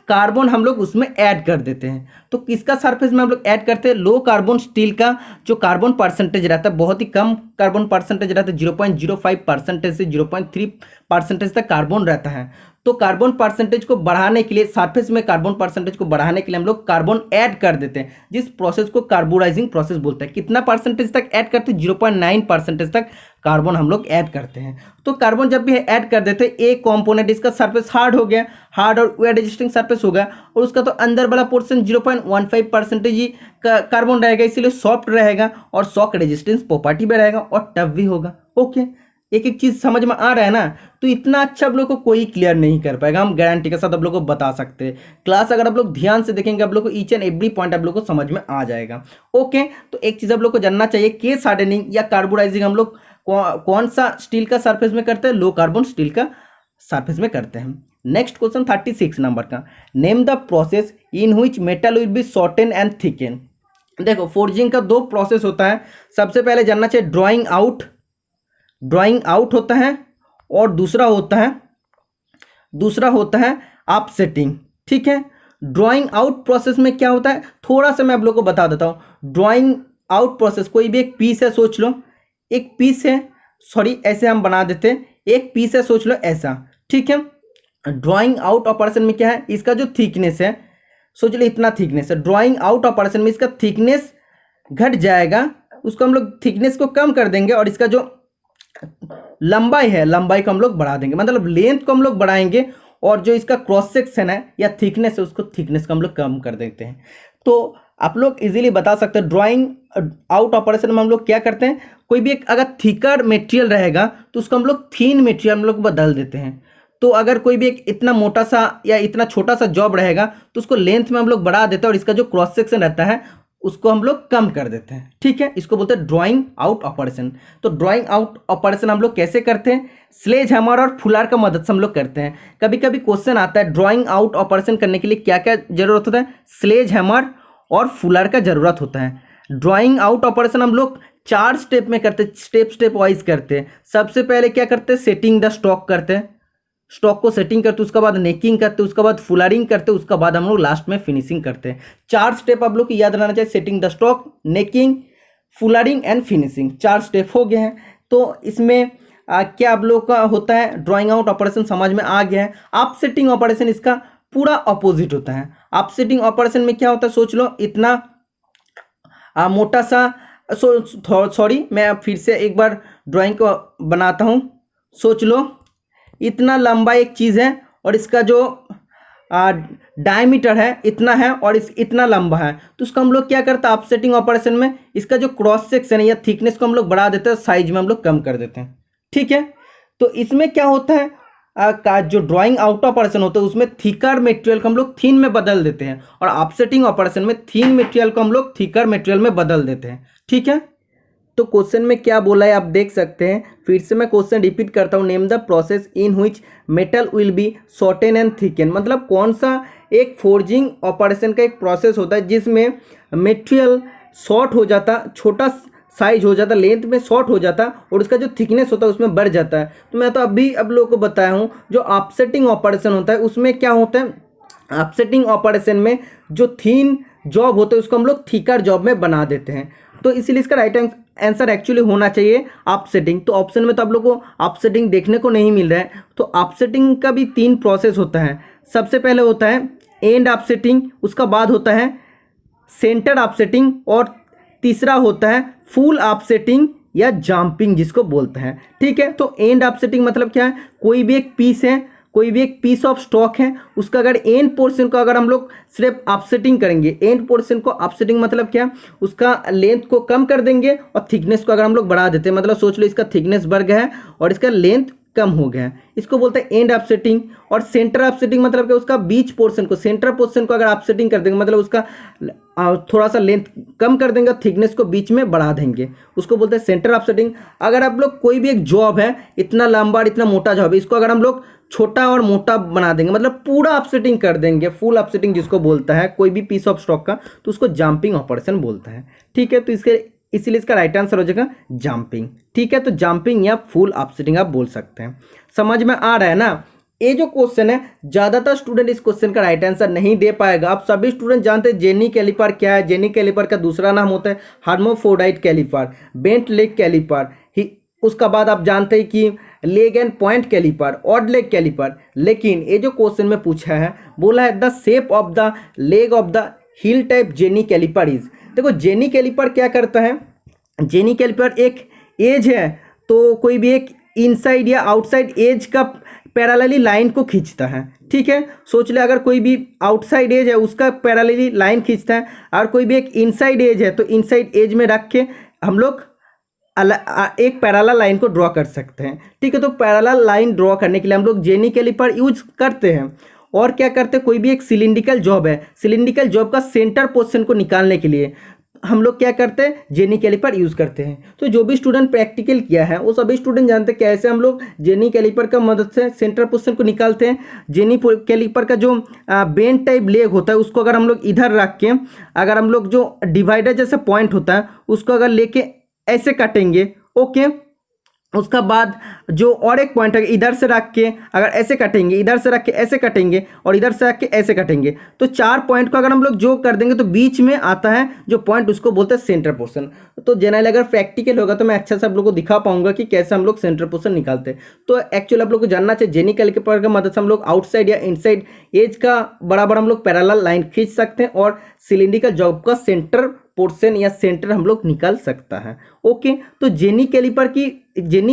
कार्बन हम लोग उसमें ऐड कर देते हैं। तो किसका सरफेस में हम लोग ऐड करते हैं, लो कार्बन स्टील का जो कार्बन परसेंटेज रहता है, बहुत ही कम कार्बन परसेंटेज रहता है, 0.05% से 0.3% तक कार्बन रहता है। तो कार्बन परसेंटेज को बढ़ाने के लिए, सरफेस में कार्बन परसेंटेज को बढ़ाने के लिए हम लोग कार्बन ऐड कर देते हैं, जिस प्रोसेस को कार्बोराइजिंग प्रोसेस बोलते हैं। कितना परसेंटेज तक ऐड करते हैं, 0.9% तक कार्बन हम लोग ऐड करते हैं। तो कार्बन जब भी ऐड कर देते हैं, एक कंपोनेंट इसका सरफेस हार्ड हो गया, हार्ड और वेयर रेजिस्टिंग सरफेस हो गया, और उसका तो अंदर वाला पोर्शन 0.15% ही कार्बन रहेगा, इसीलिए सॉफ्ट रहेगा और शॉक रेजिस्टेंस प्रॉपर्टी भी रहेगा और टफ भी होगा। ओके, एक एक चीज़ समझ में आ रहा है ना। तो इतना अच्छा आप लोग को कोई क्लियर नहीं कर पाएगा, हम गारंटी के साथ आप लोग को बता सकते हैं। क्लास अगर आप लोग ध्यान से देखेंगे, आप लोग को ईच एंड एवरी पॉइंट आप लोग को समझ में आ जाएगा। ओके, तो एक चीज़ आप लोग को जानना चाहिए, केस हार्डनिंग या कार्बोराइजिंग हम लोग कौन सा स्टील का सरफेस में करते हैं, लो कार्बन स्टील का सरफेस में करते हैं। नेक्स्ट क्वेश्चन 36 नंबर का, name the process in which metal will be shorten and thicken. देखो, फोर्जिंग का दो प्रोसेस होता है। सबसे पहले जानना चाहिए ड्राइंग आउट होता है और दूसरा होता है ऑफसेटिंग। ठीक है, ड्राइंग आउट प्रोसेस में क्या होता है, थोड़ा सा मैं आप लोग को बता देता हूं। ड्राइंग आउट प्रोसेस, कोई भी एक पीस है, सोच लो एक पीस है, सॉरी ऐसे हम बना देते हैं, एक पीस है, सोच लो ऐसा। ठीक है, ड्राइंग आउट ऑपरेशन में क्या है, इसका जो थिकनेस है, सोच लो इतना थिकनेस है। ड्राइंग आउट ऑपरेशन में इसका थिकनेस घट जाएगा, उसको हम लोग थिकनेस को कम कर देंगे और इसका जो लंबाई है, लंबाई को हम लोग बढ़ा देंगे, मतलब लेंथ को हम लोग बढ़ाएंगे और जो इसका क्रॉस सेक्शन है या थिकनेस है, उसको थिकनेस को हम लोग कम कर देते हैं। तो आप लोग इजीली बता सकते हैं, ड्राइंग आउट ऑपरेशन में हम लोग क्या करते हैं, कोई भी एक अगर थिकर मटेरियल रहेगा तो उसको हम लोग थीन मटेरियल हम लोग बदल देते हैं। तो अगर कोई भी एक इतना मोटा सा या इतना छोटा सा जॉब रहेगा तो उसको लेंथ में हम लोग बढ़ा देते हैं और इसका जो क्रॉस सेक्शन रहता है उसको हम लोग कम कर देते हैं। ठीक है, इसको बोलते हैं ड्राइंग आउट ऑपरेशन। तो ड्राइंग आउट ऑपरेशन हम लोग कैसे करते हैं, स्लेज हैमर और फुलार का मदद से हम लोग करते हैं। कभी कभी क्वेश्चन आता है ड्राइंग आउट ऑपरेशन करने के लिए क्या क्या जरूरत होता है, स्लेज हैमर और फुलार का जरूरत होता है। ड्राइंग आउट ऑपरेशन हम लोग 4 स्टेप में करते, स्टेप वाइज करते हैं। सबसे पहले क्या करते हैं, सेटिंग द स्टॉक करते हैं, स्टॉक को सेटिंग करते, उसके बाद नेकिंग करते, उसके बाद फुलरिंग करते, उसके बाद हम लोग लास्ट में फिनिशिंग करते हैं। 4 स्टेप आप लोग को याद रहना चाहिए, setting the stock, necking, fullering and finishing, 4 step हो गए हैं। तो इसमें क्या आप लोग का होता है, ड्राइंग आउट ऑपरेशन समझ में आ गया है। आप सेटिंग ऑपरेशन इसका पूरा अपोजिट होता है। आप सेटिंग ऑपरेशन में क्या होता है, सोच लो, इतना मोटा सा, सॉरी मैं फिर से एक बार ड्राइंग को बनाता हूँ। सोच लो इतना लंबा एक चीज़ है और इसका जो डायमीटर है इतना है और इतना लंबा है, तो उसको हम लोग क्या करते हैं, ऑफसेटिंग ऑपरेशन में इसका जो क्रॉस सेक्शन है या थिकनेस को हम लोग बढ़ा देते हैं, साइज में हम लोग कम कर देते हैं। ठीक है, तो इसमें क्या होता है, का जो ड्राइंग आउट ऑपरेशन होता है उसमें थिकर मटेरियल को हम लोग थिन में बदल देते हैं और ऑफसेटिंग ऑपरेशन में थिन मटेरियल को हम लोग थिकर मटेरियल में बदल देते हैं। ठीक है, तो क्वेश्चन में क्या बोला है आप देख सकते हैं। फिर से मैं क्वेश्चन रिपीट करता हूँ, name the process in which metal will be shorten and thicken. मतलब कौन सा एक फोर्जिंग ऑपरेशन का एक प्रोसेस होता है जिसमें मटेरियल शॉर्ट हो जाता, छोटा साइज हो जाता, लेंथ में शॉर्ट हो जाता और उसका जो थिकनेस होता है उसमें बढ़ जाता है। तो मैं तो अभी अब लोगों को बताया हूँ, जो ऑफसेटिंग ऑपरेशन होता है उसमें क्या होता है, ऑफसेटिंग ऑपरेशन में जो थिन जॉब होता है उसको हम लोग थिकर जॉब में बना देते हैं। तो इसीलिए इसका राइट आंसर एक्चुअली होना चाहिए ऑफसेटिंग। तो ऑप्शन में तो आप लोगों को ऑफसेटिंग देखने को नहीं मिल रहा है। तो ऑफसेटिंग का भी 3 प्रोसेस होता है। सबसे पहले होता है एंड ऑफसेटिंग, उसका बाद होता है सेंटर ऑफसेटिंग और तीसरा होता है फुल ऑफसेटिंग या जंपिंग जिसको बोलते हैं। ठीक है, तो एंड ऑफसेटिंग मतलब क्या है, कोई भी एक पीस है, कोई भी एक पीस ऑफ स्टॉक है, उसका अगर एंड पोर्शन को अगर हम लोग सिर्फ ऑफसेटिंग करेंगे, एंड पोर्शन को ऑफसेटिंग मतलब क्या, उसका लेंथ को कम कर देंगे और थिकनेस को अगर हम लोग बढ़ा देते हैं, मतलब सोच लो इसका थिकनेस बढ़ गया है और इसका लेंथ कम हो गया है, इसको बोलते हैं एंड ऑफसेटिंग। और सेंटर ऑफसेटिंग मतलब क्या, उसका बीच पोर्शन को, सेंटर पोर्शन को अगर ऑफसेटिंग कर देंगे, मतलब उसका थोड़ा सा लेंथ कम कर देंगे, थिकनेस को बीच में बढ़ा देंगे, उसको बोलते हैं सेंटर ऑफसेटिंग। अगर आप लोग कोई भी एक जॉब है, इतना लंबा और इतना मोटा जॉब है, इसको अगर हम लोग छोटा और मोटा बना देंगे, मतलब पूरा ऑफसेटिंग कर देंगे, फुल ऑफसेटिंग जिसको बोलता है कोई भी पीस ऑफ स्टॉक का, तो उसको जंपिंग ऑपरेशन बोलता है। ठीक है, तो इसीलिए इसका राइट आंसर हो जाएगा जंपिंग। ठीक है, तो जंपिंग या फुल ऑफसेटिंग आप बोल सकते हैं। समझ में आ रहा है ना। ये जो क्वेश्चन है, ज़्यादातर स्टूडेंट इस क्वेश्चन का राइट आंसर नहीं दे पाएगा। आप सभी स्टूडेंट जानते हैं जेनी कैलिपर क्या है। जेनी कैलिपर का दूसरा नाम होता है hermaphrodite calliper, bent leg calliper. उसका बाद आप जानते हैं कि leg and point calliper, odd leg calliper. लेकिन ये जो क्वेश्चन में पूछा है, बोला है the shape of the leg of the heel type jenny calliper is. देखो जेनी कैलिपर क्या करता है, जेनी कैलिपर एक एज है, तो कोई भी एक इनसाइड या आउटसाइड एज का पैरेलली लाइन को खींचता है। ठीक है, सोच ले अगर कोई भी आउटसाइड एज है उसका पैरेलली लाइन खींचता है, और कोई भी एक इनसाइड एज है तो इनसाइड एज में रख के हम लोग एक पैरेलल लाइन को ड्रॉ कर सकते हैं। ठीक है, तो पैरेलल लाइन ड्रॉ करने के लिए हम लोग जेनी कैलिपर यूज करते हैं। और क्या करते हैं, कोई भी एक सिलिंड्रिकल जॉब है, सिलिंड्रिकल जॉब का सेंटर पोर्शन को निकालने के लिए हम लोग क्या करते हैं, जेनी कैलिपर यूज करते हैं। तो जो भी स्टूडेंट प्रैक्टिकल किया है वो सभी स्टूडेंट जानते हैं कैसे हम लोग जेनी कैलिपर का मदद से सेंटर पोर्शन को निकालते हैं। जेनी कैलिपर का जो बेंड टाइप लेग होता है उसको अगर हम लोग इधर रख के, अगर हम लोग जो डिवाइडर जैसा पॉइंट होता है उसको अगर लेके ऐसे काटेंगे, ओके, उसका बाद जो और एक पॉइंट है इधर से रख के अगर ऐसे कटेंगे, इधर से रख के ऐसे कटेंगे और इधर से रख के ऐसे कटेंगे, तो 4 पॉइंट को अगर हम लोग जो कर देंगे तो बीच में आता है जो पॉइंट, उसको बोलते हैं सेंटर पोर्शन। तो जनरली अगर प्रैक्टिकल होगा तो मैं अच्छा से आप लोग को दिखा पाऊंगा कि कैसे हम लोग सेंटर पोर्शन निकालते हैं। तो एक्चुअली आप लोग को जानना चाहिए जेनी कैलिपर की मदद से हम लोग आउटसाइड या इनसाइड एज का बराबर हम लोग पैरेलल लाइन खींच सकते हैं और सिलिंड्रिकल जॉब का सेंटर पोर्शन या सेंटर हम लोग निकाल सकता है। ओके, तो जेनी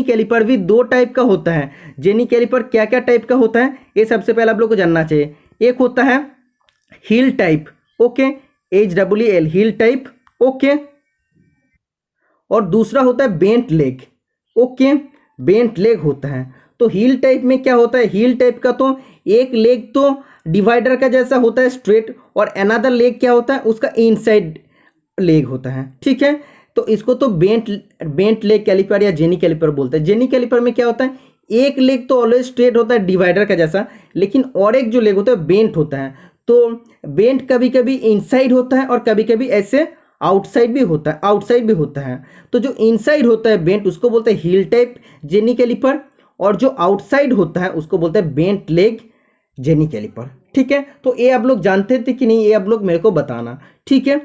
कैलिपर भी 2 टाइप का होता है। जेनी कैलिपर क्या क्या टाइप का होता है ये सबसे पहले आप लोग को जानना चाहिए। एक होता है heel type, okay, HWL heel type, okay, और दूसरा होता है bent leg, okay, bent leg होता है। तो हील टाइप में क्या होता है, हील टाइप का तो एक लेग तो डिवाइडर का जैसा होता है स्ट्रेट, और अनदर लेग क्या होता है उसका इनसाइड लेग होता है। ठीक है, तो इसको तो बेंट लेग कैलिपर या जेनी कैलिपर बोलते हैं। जेनी कैलिपर में क्या होता है, एक लेग तो ऑलवेज स्ट्रेट होता है डिवाइडर का जैसा, लेकिन और एक जो लेग होता है बेंट होता है। तो बेंट कभी कभी इनसाइड होता है और कभी कभी ऐसे आउटसाइड भी होता है, आउटसाइड भी होता है। तो जो इनसाइड होता है बेंट उसको बोलते हैं हील टाइप जेनी कैलिपर, और जो आउटसाइड होता है उसको बोलते हैं बेंट लेग जेनी कैलिपर। ठीक है, तो ये आप लोग जानते थे कि नहीं, ये आप लोग मेरे को बताना। ठीक है,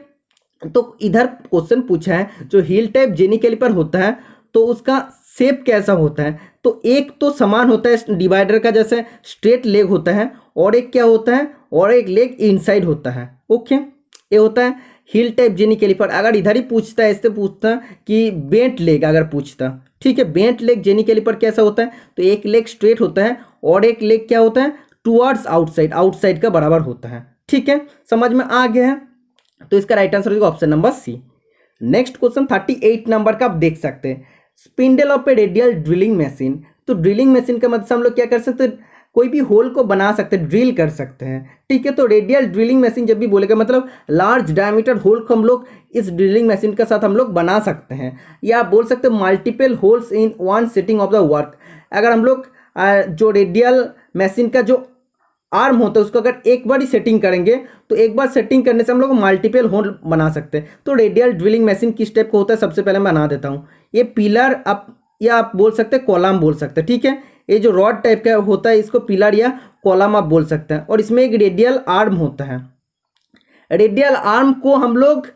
तो इधर क्वेश्चन पूछा है जो हील टाइप जेनी कैलिपर होता है तो उसका शेप कैसा होता है। तो एक तो समान होता है डिवाइडर का जैसे स्ट्रेट लेग होता है, और एक क्या होता है, और एक लेग इनसाइड होता है। ओके, ये होता है हील टाइप जेनी कैलिपर। अगर इधर ही पूछता है, इससे पूछता कि बेंट लेग अगर पूछता, ठीक है, बेंट लेग जेनी कैलिपर कैसा होता है, तो एक लेग स्ट्रेट होता है और एक लेग क्या होता है, टुवर्ड्स आउटसाइड, आउटसाइड का बराबर होता है। ठीक है, समझ में आ गया है। तो इसका राइट आंसर होगा option number C. Next question 38 number का आप देख सकते हैं, spindle of a radial drilling machine. तो ड्रिलिंग मशीन का मतलब से हम लोग क्या कर सकते हैं, कोई भी होल को बना सकते हैं, ड्रिल कर सकते हैं। ठीक है, तो रेडियल ड्रिलिंग मशीन जब भी बोलेगा मतलब लार्ज डायमीटर होल को हम लोग इस ड्रिलिंग मशीन के साथ हम लोग बना सकते हैं, या आप बोल सकते हैं multiple holes in one setting of the work. अगर हम लोग जो रेडियल मशीन का जो आर्म होता है उसको अगर एक बार ही सेटिंग करेंगे तो एक बार सेटिंग करने से हम लोग मल्टीपल होल बना सकते हैं। तो रेडियल ड्रिलिंग मशीन किस टाइप का होता है, सबसे पहले मैं बना देता हूँ। ये पिलर आप या आप बोल सकते हैं कॉलम बोल सकते हैं। ठीक है, ये जो रॉड टाइप का होता है इसको पिलर या कॉलम आप बोल सकते हैं, और इसमें एक रेडियल आर्म होता है। रेडियल आर्म को हम लोग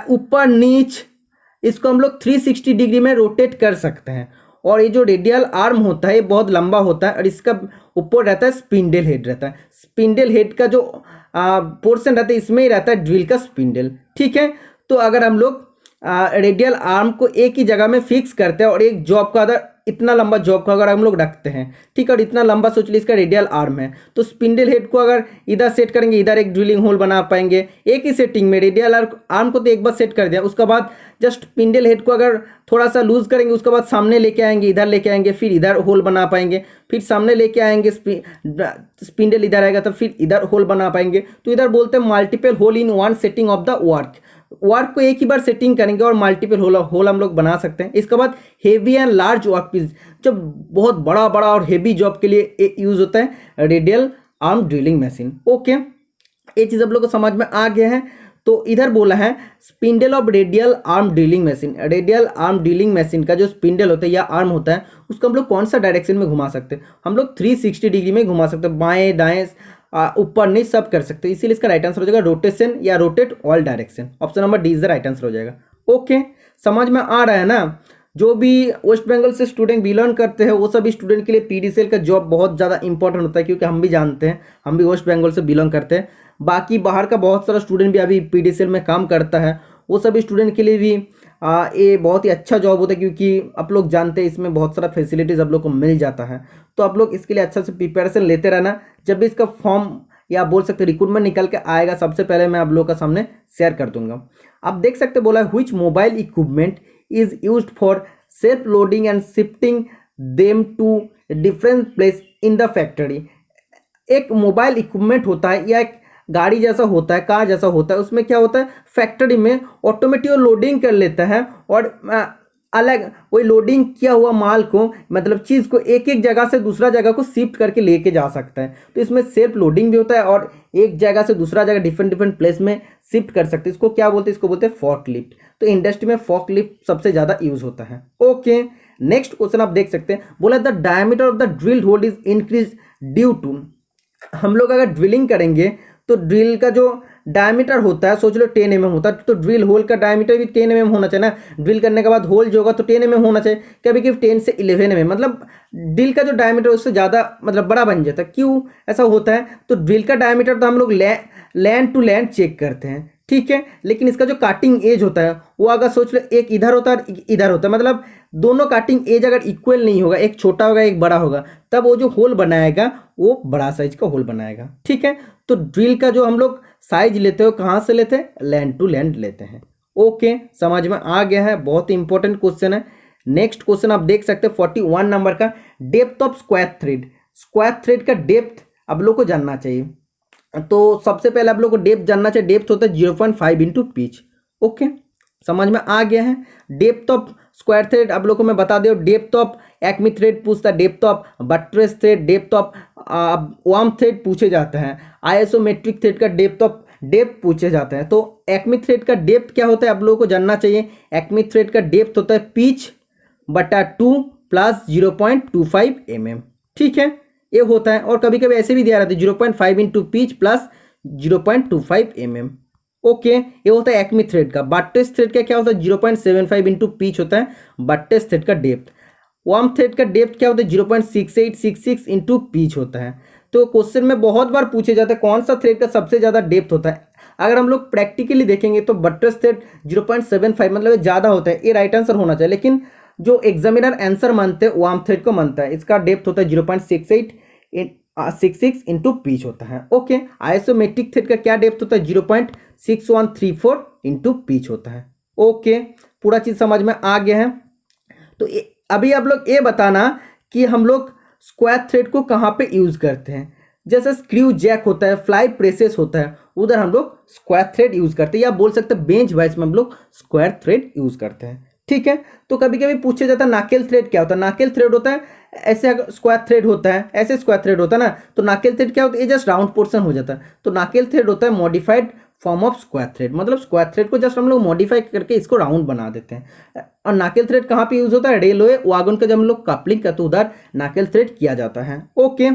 ऊपर नीच इसको हम लोग 360 डिग्री में रोटेट कर सकते हैं। और ये जो रेडियल आर्म होता है ये बहुत लंबा होता है, और इसका ऊपर रहता है स्पिंडल हेड रहता है। स्पिंडल हेड का जो पोर्शन रहता है इसमें ही रहता है ड्रिल का स्पिंडल। ठीक है, तो अगर हम लोग रेडियल आर्म को एक ही जगह में फिक्स करते हैं और एक जॉब का अगर इतना लंबा जॉब को अगर हम लोग रखते हैं, ठीक है, और इतना लंबा सोच लीजिए इसका रेडियल आर्म है, तो स्पिंडल हेड को अगर इधर सेट करेंगे इधर एक ड्रिलिंग होल बना पाएंगे एक ही सेटिंग में। रेडियल आर्म को तो एक बार सेट कर दिया, उसके बाद जस्ट स्पिंडल हेड को अगर थोड़ा सा लूज करेंगे उसके बाद सामने लेके आएंगे, इधर लेके आएंगे, फिर इधर होल बना पाएंगे, फिर सामने लेके आएंगे स्पिंडल इधर आएगा तो फिर इधर होल बना पाएंगे। तो इधर बोलते हैं multiple hole in one setting of the work को एक ही बार सेटिंग करेंगे और मल्टीपल होल हम लोग बना सकते हैं। इसके बाद heavy and large work piece, जब बहुत बड़ा बड़ा और हेवी जॉब के लिए यूज होता है radial arm drilling machine. Okay, ये चीज़ आप लोग को समझ में आ गया है। तो इधर बोला है spindle of radial arm drilling machine. Radial arm drilling machine का जो स्पिंडल होता है या आर्म होता है उसको हम लोग कौन सा डायरेक्शन में घुमा सकते हैं, हम लोग 360 डिग्री में घुमा सकते हैं, बाएं दाएं ऊपर नीचे सब कर सकते हैं। इसीलिए इसका राइट आंसर हो जाएगा रोटेशन या rotate all direction. Option number D is the right answer हो जाएगा। ओके, समझ में आ रहा है ना। जो भी वेस्ट बंगाल से स्टूडेंट बिलोंग करते हैं वो सभी स्टूडेंट के लिए पीडीसीएल का जॉब बहुत ज़्यादा इंपॉर्टेंट होता है, क्योंकि हम भी जानते हैं, हम भी वेस्ट बंगाल से बिलोंग करते हैं। बाकी बाहर का बहुत सारा स्टूडेंट भी अभी पीडीसीएल में काम करता है, वो सभी स्टूडेंट के लिए भी ये बहुत ही अच्छा जॉब होता है, क्योंकि आप लोग जानते हैं इसमें बहुत सारा फैसिलिटीज़ आप लोग को मिल जाता है। तो आप लोग इसके लिए अच्छा से प्रिपरेशन लेते रहना। जब भी इसका फॉर्म या आप बोल सकते रिक्रूटमेंट निकल के आएगा सबसे पहले मैं आप लोगों का सामने शेयर कर दूंगा। आप देख सकते बोला है which mobile equipment is used for self loading and shifting them to different place in the factory. एक मोबाइल इक्विपमेंट होता है या एक गाड़ी जैसा होता है, कार जैसा होता है, उसमें क्या होता है फैक्ट्री में ऑटोमेटिक लोडिंग कर लेता है और अलग वही लोडिंग किया हुआ माल को मतलब चीज़ को एक एक जगह से दूसरा जगह को शिफ्ट करके लेके जा सकता है। तो इसमें सेल्फ लोडिंग भी होता है और एक जगह से दूसरा जगह डिफरेंट प्लेस में शिफ्ट कर सकते हैं। इसको क्या बोलते हैं, इसको बोलते हैं फॉर्क लिफ्ट। तो इंडस्ट्री में फॉर्क लिफ्ट सबसे ज़्यादा यूज होता है। ओके, नेक्स्ट क्वेश्चन आप देख सकते हैं, बोला the diameter of the drill hole is increase due to. हम लोग अगर ड्रिलिंग करेंगे तो ड्रिल का जो डायमीटर होता है, सोच लो 10 mm होता है, तो ड्रिल होल का डायमीटर भी 10 mm होना चाहिए ना। ड्रिल करने के बाद होल जो होगा तो 10 mm होना चाहिए, कभी कभी 10 से 11 mm, मतलब ड्रिल का जो डायमीटर उससे ज़्यादा मतलब बड़ा बन जाता है। क्यों ऐसा होता है, तो ड्रिल का डायमीटर तो हम लोग लैंड टू लैंड चेक करते हैं, ठीक है, लेकिन इसका जो काटिंग एज होता है वो अगर सोच लो एक इधर होता है इधर होता है, मतलब दोनों काटिंग एज अगर इक्वल नहीं होगा, एक छोटा होगा एक बड़ा होगा, तब वो जो होल बनाएगा वो बड़ा साइज का होल बनाएगा, ठीक है। तो ड्रिल का जो हम लोग साइज लेते हो कहाँ से लेते हैं, लैंड टू लैंड लेते हैं। ओके, समझ में आ गया है, बहुत ही इंपॉर्टेंट क्वेश्चन है। नेक्स्ट क्वेश्चन आप देख सकते हैं 41 नंबर का, depth of square thread. Square thread का डेप्थ आप लोग को जानना चाहिए। तो सबसे पहले आप लोग को डेप्थ जानना चाहिए, डेप्थ होता है 0.5 इंटू पिच। ओके, समझ में आ गया है। डेप्थ ऑफ स्क्वायर थ्रेड आप लोग को मैं बता दूं, डेप्थ ऑफ एक्मी थ्रेड पूछता है, depth of buttress thread, depth of warm thread पूछे जाते हैं। आइसोमेट्रिक थ्रेड का डेप्थ ऑफ डेप्थ पूछे जाते हैं। तो एक्मी थ्रेड का डेप्थ क्या होता है आप लोगों को जानना चाहिए। एक्मी थ्रेड का डेप्थ होता है पिच बटा 2 प्लस 0.25 mm, ठीक है, ये होता है। और कभी कभी ऐसे भी दिया रहता है 0.5 into pitch plus 0.25 mm, okay, ये होता है एक्मी थ्रेड का। बट्रेस थ्रेड का क्या होता है 0.75 इंटू पिच होता है बट्रेस थ्रेड का डेप्थ। वार्म थ्रेड का डेप्थ क्या होता है 0.6866 इंटू पिच होता है। तो क्वेश्चन में बहुत बार पूछे जाते हैं कौन सा थ्रेड का सबसे ज़्यादा डेप्थ होता है। अगर हम लोग प्रैक्टिकली देखेंगे तो बट्रेस थ्रेड 0.75 मतलब ज़्यादा होता है, ये राइट आंसर होना चाहिए। लेकिन जो एग्जामिनर आंसर मानते हैं वार्म थ्रेड को मानता है, इसका डेप्थ होता है 0.66 इंटू पिच होता है, ओके। आइसोमेट्रिक थ्रेड का क्या डेप्थ होता है 0.6134 इंटू पिच होता है, ओके। पूरा चीज़ समझ में आ गया है। तो अभी आप लोग ये बताना कि हम लोग स्क्वायर थ्रेड को कहाँ पे यूज़ करते हैं। जैसे स्क्रू जैक होता है, फ्लाई प्रेसेस होता है, उधर हम लोग स्क्वायर थ्रेड यूज़ करते हैं, या बोल सकते हैं बेंच वाइस में हम लोग स्क्वायर थ्रेड यूज़ करते हैं, ठीक है। तो कभी कभी पूछा जाता है नाकेल थ्रेड क्या होता है। नाकेल थ्रेड होता है ऐसे स्क्वायर थ्रेड होता है, ऐसे स्क्वायर थ्रेड होता है ना, तो नाकेल थ्रेड क्या होता है, ये जस्ट राउंड पोर्शन हो जाता है। तो नाकेल थ्रेड होता है modified form of square thread, मतलब स्क्वायर थ्रेड को जस्ट हम लोग मॉडिफाई करके इसको राउंड बना देते हैं। और नाकेल थ्रेड कहाँ पे यूज होता है, रेलवे वागन का जब हम लोग कपलिंग करते हैं उधर नाकेल थ्रेड किया जाता है, ओके।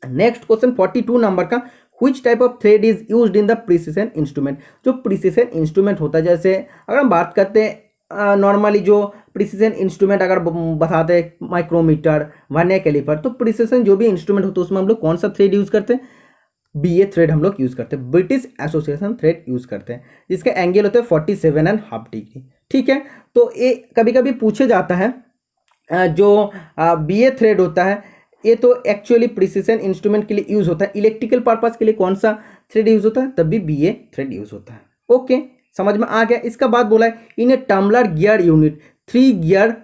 नेक्स्ट क्वेश्चन 42 नंबर का, which type of thread is used in the precision instrument. जो प्रिसिशन इंस्ट्रूमेंट होता है, जैसे अगर हम बात करते हैं नॉर्मली जो प्रिसिशन इंस्ट्रूमेंट अगर बताते हैं माइक्रोमीटर, वर्नियर कैलिपर, तो प्रिसिशन जो भी इंस्ट्रूमेंट होता है उसमें हम लोग कौन सा थ्रेड यूज़ करते हैं, BA थ्रेड हम लोग यूज़ करते हैं, ब्रिटिश एसोसिएशन थ्रेड यूज़ करते हैं, जिसका एंगल होता है 47.5 डिग्री, ठीक है। तो ये कभी कभी पूछे जाता है जो BA थ्रेड होता है ये तो एक्चुअली प्रिसिशन इंस्ट्रूमेंट के लिए यूज़ होता है। इलेक्ट्रिकल पर्पस के लिए कौन सा थ्रेड यूज़ होता है, तब भी BA थ्रेड यूज़ होता है, ओके, समझ में आ गया। इसका बाद बोला है in a tumbler gear unit 3 gear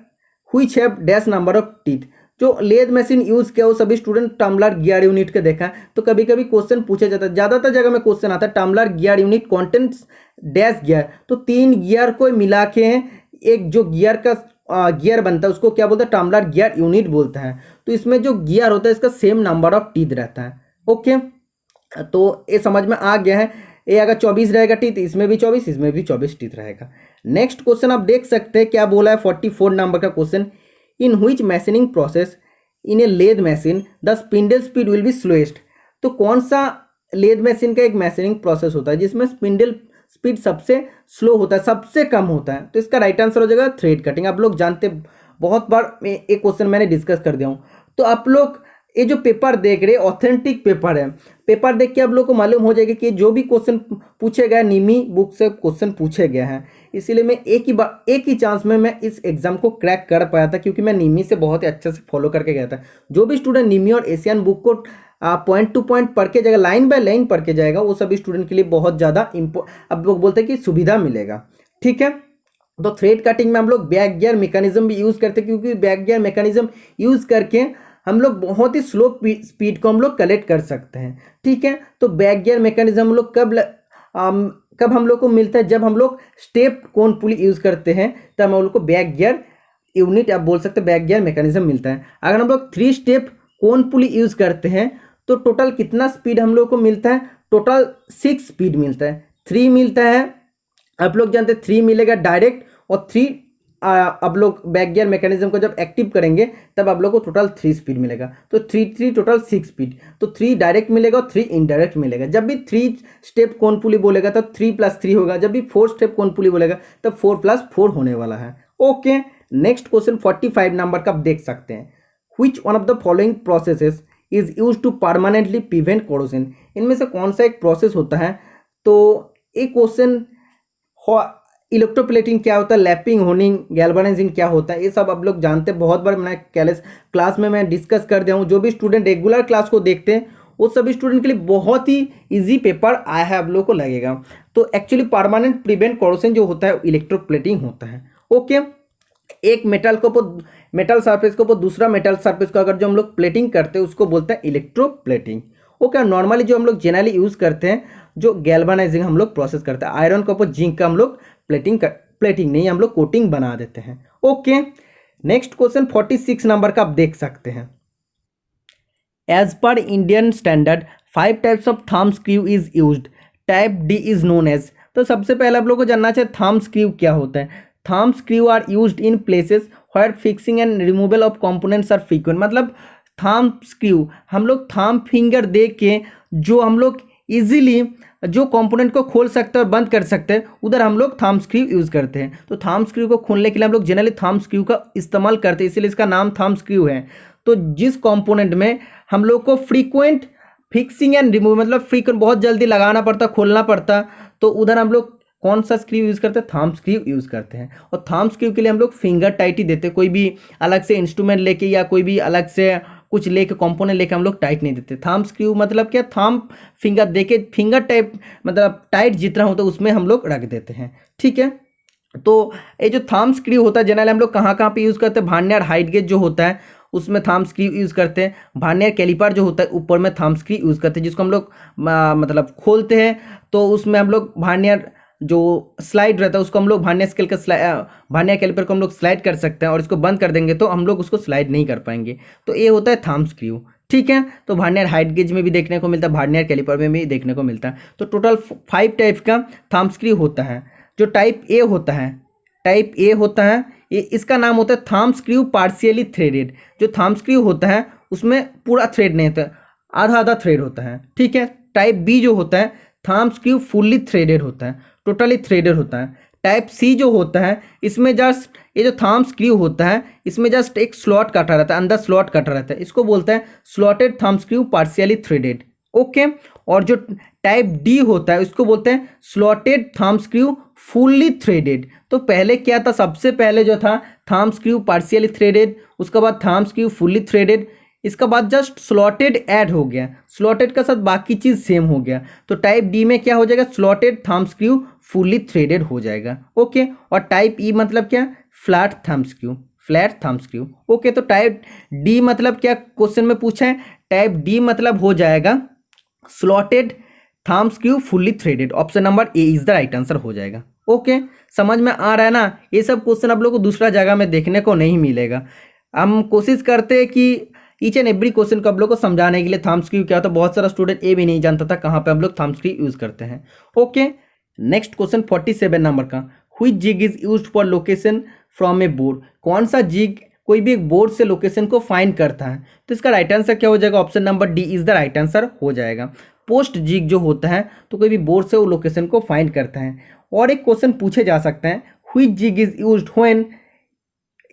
which have dash number of teeth. जो लेद मशीन यूज़ किया वो सभी स्टूडेंट टम्बलर गियर यूनिट के देखा है। तो कभी कभी क्वेश्चन पूछा जाता है, ज़्यादातर जगह में क्वेश्चन आता है tumbler gear unit contents dash gear. तो 3 गियर को मिला के एक जो गियर का गियर बनता है उसको क्या बोलते हैं, टम्बलर गियर यूनिट बोलता है। तो इसमें जो गियर होता है इसका सेम नंबर ऑफ टीथ रहता है, ओके। तो ये समझ में आ गया है। ये अगर 24 रहेगा टीथ, इसमें भी 24, इसमें भी 24 टीथ रहेगा। नेक्स्ट क्वेश्चन आप देख सकते हैं क्या बोला है 44 नंबर का question, in which machining process in a lathe machine the spindle speed will be slowest. तो कौन सा लेद मशीन का एक मैशिनिंग प्रोसेस होता है जिसमें स्पिंडल स्पीड सबसे स्लो होता है, सबसे कम होता है। तो इसका राइट आंसर हो जाएगा थ्रेड कटिंग। आप लोग जानते बहुत बार एक क्वेश्चन मैंने डिस्कस कर दिया हूँ। तो आप लोग ये जो पेपर देख रहे ऑथेंटिक पेपर है, पेपर देख के आप लोग को मालूम हो जाएगा कि जो भी क्वेश्चन पूछे गए निमी बुक से क्वेश्चन पूछे गए हैं। इसीलिए मैं एक ही चांस में मैं इस एग्जाम को क्रैक कर पाया था, क्योंकि मैं निमी से बहुत ही अच्छे से फॉलो करके गया था। जो भी स्टूडेंट निमी और एशियन बुक को पॉइंट टू पॉइंट पढ़ के जाएगा, लाइन बाय लाइन पढ़ के जाएगा, वो सभी स्टूडेंट के लिए बहुत ज़्यादा अब लोग बोलते हैं कि सुविधा मिलेगा, ठीक है। तो थ्रेड कटिंग में हम लोग बैक गियर मैकेनिज्म भी यूज़ करते हैं, क्योंकि बैक गियर मैकेनिज्म यूज़ करके हम लोग बहुत ही स्लो स्पीड को हम लोग कलेक्ट कर सकते हैं, ठीक है। तो बैक गियर मैकेनिज्म हम लोग कब हम लोग को मिलता है, जब हम लोग स्टेप कोन पुली यूज़ करते हैं तब हम लोग को बैक गियर यूनिट आप बोल सकते हैं बैक गियर मैकेनिज्म मिलता है। अगर हम लोग 3 स्टेप कोन पुली यूज़ करते हैं तो टोटल कितना स्पीड हम लोग को मिलता है, टोटल 6 स्पीड मिलता है। 3 मिलता है, आप लोग जानते हैं 3 मिलेगा डायरेक्ट, और 3 आप लोग बैक गियर मैकेनिज्म को जब एक्टिव करेंगे तब आप लोग को टोटल 3 स्पीड मिलेगा। तो 3 टोटल 6 स्पीड। तो 3 डायरेक्ट मिलेगा और 3 इनडायरेक्ट मिलेगा। जब भी 3 स्टेप कोन पुली बोलेगा तब 3 + 3 होगा, जब भी 4 स्टेप कोन पुली बोलेगा तब 4 + 4 होने वाला है, ओके। नेक्स्ट क्वेश्चन 45 नंबर का आप देख सकते हैं, which one of the following processes is use to permanently prevent corrosion. इनमें से कौन सा एक प्रोसेस होता है। तो एक क्वेश्चन इलेक्ट्रोप्लेटिंग क्या होता है, लैपिंग, होनिंग, गैल्वेनाइजिंग क्या होता है, ये सब आप लोग जानते हैं। बहुत बार मैं क्लास में मैं डिस्कस कर दिया हूँ। जो भी स्टूडेंट रेगुलर क्लास को देखते हैं वो सभी स्टूडेंट के लिए बहुत ही इजी पेपर आया है, आप लोग को लगेगा। तो एक्चुअली परमानेंट प्रिवेंट कोरोजन जो होता है इलेक्ट्रोप्लेटिंग होता है, ओके। एक मेटल सरफेस के ऊपर दूसरा मेटल सरफेस को अगर जो हम लोग प्लेटिंग करते हैं उसको बोलते हैं इलेक्ट्रोप्लेटिंग, ओके। नॉर्मली जो हम लोग जनरली यूज़ करते हैं जो गैल्वेनाइजिंग हम लोग प्रोसेस करते हैं, आयरन के ऊपर जिंक का हम लोग प्लेटिंग नहीं, हम लोग कोटिंग बना देते हैं, ओके। नेक्स्ट क्वेश्चन 46 नंबर का आप देख सकते हैं, एज पर Indian standard 5 types of thumb screw is used, type D is known as. तो सबसे पहले आप लोग को जानना चाहिए थंब स्क्रू क्या होता है। Thumb screw are used in places where fixing and removal of components are frequent. मतलब थंब स्क्रू हम लोग थंब फिंगर दे के जो हम लोग इजीली जो कंपोनेंट को खोल सकते हैं और बंद कर सकते हैं, उधर हम लोग थंब स्क्रू यूज़ करते हैं। तो थंब स्क्रू को खोलने के लिए हम लोग जनरली थंब स्क्रू का इस्तेमाल करते हैं, इसीलिए इसका नाम थंब स्क्रू है। तो जिस कंपोनेंट में हम लोग को फ्रीक्वेंट फिक्सिंग एंड रिमूव मतलब फ्रीक्वेंट बहुत जल्दी लगाना पड़ता, खोलना पड़ता, तो उधर हम लोग कौन सा स्क्रू यूज़ करते हैं? थंब स्क्रू यूज़ करते हैं। और थंब स्क्रू के लिए हम लोग फिंगर टाइट ही देते हैं, कोई भी अलग से इंस्ट्रूमेंट लेके या कोई भी अलग से कुछ लेके कंपोनेंट लेके हम लोग टाइट नहीं देते। थंब स्क्रू मतलब क्या? थंब फिंगर देके फिंगर टाइप मतलब टाइट जितना होता है उसमें हम लोग रख देते हैं। ठीक है, तो ये जो थंब स्क्रू होता है जनरली हम लोग कहाँ कहाँ पे यूज़ करते हैं? वर्नियर हाइट गेज जो होता है उसमें थंब स्क्रू यूज़ करते हैं। वर्नियर कैलिपर जो होता है ऊपर में थंब स्क्रू यूज़ करते हैं, जिसको हम लोग मतलब खोलते हैं तो उसमें हम लोग वर्नियर जो स्लाइड रहता है उसको हम लोग वर्नियर स्केल का वर्नियर कैलिपर को हम लोग स्लाइड कर सकते हैं, और इसको बंद कर देंगे तो हम लोग उसको स्लाइड नहीं कर पाएंगे। तो ये होता है थंब स्क्रू। ठीक है, तो वर्नियर हाइट गेज में भी देखने को मिलता है, वर्नियर कैलिपर में भी देखने को मिलता है। तो टोटल 5 टाइप का थंब स्क्रू होता है। जो टाइप ए होता है ये इसका नाम होता है थंब स्क्रू पार्शियली थ्रेडेड। जो थंब स्क्रू होता है उसमें पूरा थ्रेड नहीं होता, आधा आधा थ्रेड होता है। ठीक है, टाइप बी जो होता है थंब स्क्रू फुल्ली थ्रेडेड होता है, टोटली थ्रेडेड होता है। टाइप सी जो होता है इसमें जस्ट ये जो थंब स्क्रू होता है इसमें जस्ट एक स्लॉट काटा रहता है, अंदर स्लॉट काटा रहता है, इसको बोलते हैं slotted thumb screw partially threaded. Okay, और जो टाइप डी होता है उसको बोलते हैं slotted thumb screw fully threaded. तो पहले क्या था? सबसे पहले जो था थंब स्क्रू पार्शियली थ्रेडेड, उसके बाद थंब स्क्रू फुल्ली थ्रेडेड, इसका बाद जस्ट स्लॉटेड ऐड हो गया, स्लॉटेड का साथ बाकी चीज़ सेम हो गया। तो टाइप डी में क्या हो जाएगा? Slotted thumb screw fully threaded हो जाएगा। ओके, और टाइप ई मतलब क्या? Flat thumb screw. ओके, तो टाइप डी मतलब क्या क्वेश्चन में पूछा है? टाइप डी मतलब हो जाएगा slotted thumb screw fully threaded. Option number A is the right answer हो जाएगा। ओके, समझ में आ रहा है ना? ये सब क्वेश्चन आप लोग को दूसरा जगह में देखने को नहीं मिलेगा। हम कोशिश करते हैं कि ईच एंड एवरी क्वेश्चन को आप लोग को समझाने के लिए थंब स्क्रू क्या होता है। बहुत सारा स्टूडेंट ये भी नहीं जानता था कहाँ पे हम लोग थंब स्क्रू यूज करते हैं। ओके, नेक्स्ट क्वेश्चन 47 नंबर का, which jig is used for location from a board. कौन सा जिग कोई भी एक बोर्ड से लोकेशन को फाइंड करता है? तो इसका राइट आंसर क्या हो जाएगा? Option number D is the right answer हो जाएगा। पोस्ट जिग जो होता है तो कोई भी बोर्ड से वो लोकेशन को फाइंड करता है। और एक क्वेश्चन पूछे जा सकते हैं, which jig is used when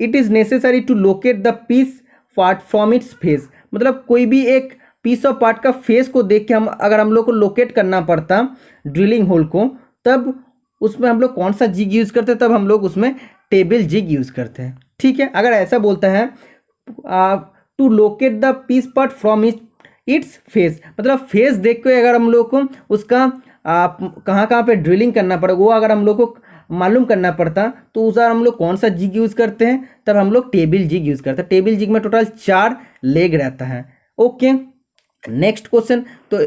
it is necessary to locate the piece part from its face. मतलब कोई भी एक पीस ऑफ पार्ट का फेस को देख के अगर हम लोग को लोकेट करना पड़ता ड्रिलिंग होल को, तब उसमें हम लोग कौन सा जिग यूज़ करते हैं? तब हम लोग उसमें टेबल जिग यूज़ करते हैं। ठीक है, अगर ऐसा बोलता है to locate the piece part from its face, मतलब फेस देख के अगर हम लोग को उसका कहाँ कहाँ पे ड्रिलिंग करना पड़ेगा वो अगर हम लोग को मालूम करना पड़ता तो उस हम लोग कौन सा जिग यूज़ करते हैं? तब हम लोग टेबल जिग यूज़ करते हैं। टेबल जिग में टोटल 4 लेग रहता है। ओके, नेक्स्ट क्वेश्चन, तो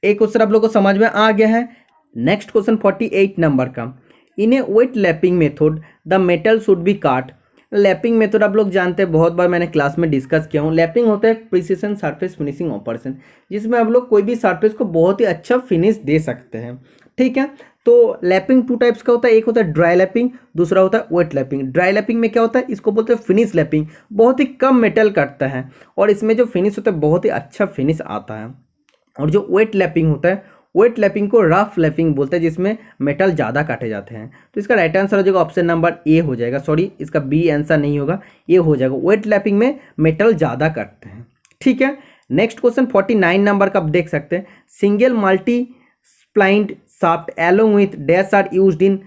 एक क्वेश्चन आप लोग को समझ में आ गया है। नेक्स्ट क्वेश्चन 48 नंबर का, in a wet lapping method the metal should be cut. Lapping method आप लोग जानते हैं, बहुत बार मैंने क्लास में डिस्कस किया हूँ। लैपिंग होता है प्रिसीजन सरफेस फिनिशिंग ऑपरेशन, जिसमें हम लोग कोई भी सरफेस को बहुत ही अच्छा फिनिश दे सकते हैं। ठीक है, तो लैपिंग 2 टाइप्स का होता है, एक होता है ड्राई लैपिंग, दूसरा होता है वेट लैपिंग। ड्राई लैपिंग में क्या होता है? इसको बोलते हैं फिनिश लैपिंग, बहुत ही कम मेटल कटता है और इसमें जो फिनिश होता है बहुत ही अच्छा फिनिश आता है। और जो वेट लैपिंग होता है, वेट लैपिंग को रफ लैपिंग बोलते हैं, जिसमें मेटल ज़्यादा काटे जाते हैं। तो इसका राइट आंसर हो जाएगा ऑप्शन नंबर ए हो जाएगा। सॉरी, इसका बी आंसर नहीं होगा, ये हो जाएगा। वेट लैपिंग में मेटल ज़्यादा काटते हैं। ठीक है, नेक्स्ट क्वेश्चन 49 नंबर का आप देख सकते हैं, single multi splined shaft along with dash are used in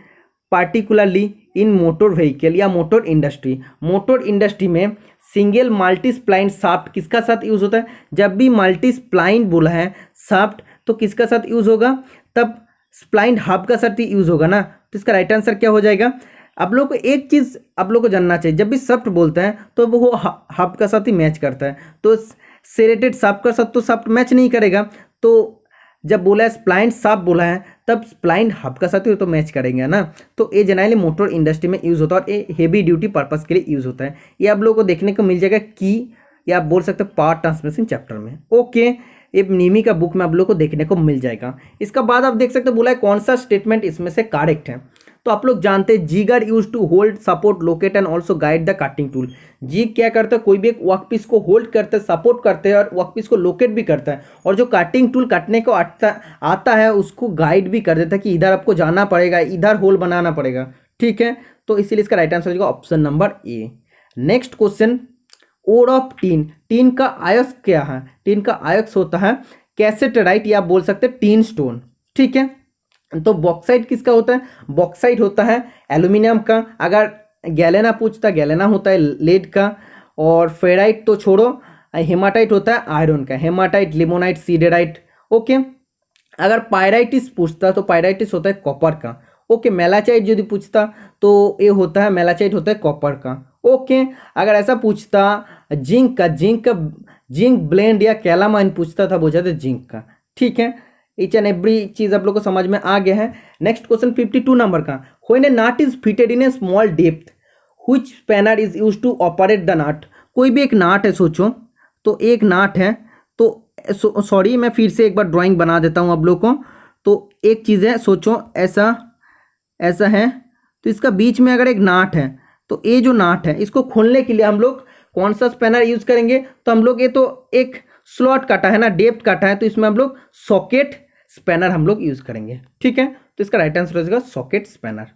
particularly in motor vehicle या मोटर इंडस्ट्री। मोटर इंडस्ट्री में सिंगल मल्टी स्प्लाइंड शाफ्ट किसका साथ यूज़ होता है? जब भी मल्टी स्प्लाइंड बोला है शाफ्ट तो किसका साथ यूज़ होगा? तब स्प्लाइंड हब का साथ ही यूज़ होगा ना। तो इसका राइट आंसर क्या हो जाएगा? आप लोग को एक चीज़ आप लोग को जानना चाहिए, जब भी शाफ्ट बोलते हैं तो वो हब का साथ ही मैच करता है। तो सेरेटेड शाफ्ट का साथ तो शाफ्ट मैच नहीं करेगा। तो जब बोला है स्प्लाइंड शाफ्ट बोला है तब स्प्लाइंड हब का साथ ही तो मैच करेंगे ना। तो ये जनरली मोटर इंडस्ट्री में यूज़ होता है और ये हेवी ड्यूटी पर्पस के लिए यूज़ होता है। ये आप लोगों को देखने को मिल जाएगा की, या आप बोल सकते हो पावर ट्रांसमिशन चैप्टर में। ओके, ये नीमी का बुक में आप लोग को देखने को मिल जाएगा। इसका बाद आप देख सकते हो बोला है कौन सा स्टेटमेंट इसमें से करेक्ट है। तो आप लोग जानते हैं jig are use to hold support locate and also guide the cutting tool. Jig क्या करता है, कोई भी एक वर्कपीस को होल्ड करते हैं, सपोर्ट करते हैं और वर्कपीस को लोकेट भी करता है, और जो कटिंग टूल काटने को आता है उसको गाइड भी कर देता है कि इधर आपको जाना पड़ेगा, इधर होल बनाना पड़ेगा। ठीक है, तो इसीलिए इसका राइट आंसर हो जाएगा option number A. Next question, ore of tin. Tin का आयस्क क्या है? टीन का आयस्क होता है कैसेटराइट या आप बोल सकते हैं टीन स्टोन। ठीक है, तो बॉक्साइट किसका होता है? बॉक्साइट होता है एल्यूमिनियम का। अगर गैलेना पूछता, गैलेना होता है लेड का। और फेराइट तो छोड़ो, हेमाटाइट होता है आयरन का। Haematite, limonite, siderite. ओके, अगर पायराइटिस पूछता तो पायराइटिस होता है कॉपर का। ओके, मेलाचाइट यदि पूछता तो ये होता है मेलाचाइट होता है कॉपर का। ओके, अगर ऐसा पूछता जिंक का, जिंक ब्लेंड या कैलामाइन पूछता था, बोझा था जिंक का। ठीक है, ईच एंड एवरी चीज आप लोग को समझ में आ गया है। नेक्स्ट क्वेश्चन 52 नंबर का, when a nut is fitted in a small depth which spanner is used to operate the nut. कोई भी एक नाट है, सोचो तो एक नाट है, तो सॉरी मैं फिर से एक बार ड्राइंग बना देता हूँ आप लोग को। तो एक चीज़ है, सोचो ऐसा है, तो इसका बीच में अगर एक नाट है, तो ये जो नाट है इसको खोलने के लिए हम लोग कौन सा स्पैनर यूज करेंगे? तो हम लोग, ये तो एक स्लॉट काटा है ना, डेप्थ काटा है, तो इसमें हम लोग सॉकेट स्पैनर हम लोग यूज करेंगे। ठीक है, तो इसका राइट आंसर हो जाएगा सॉकेट स्पैनर।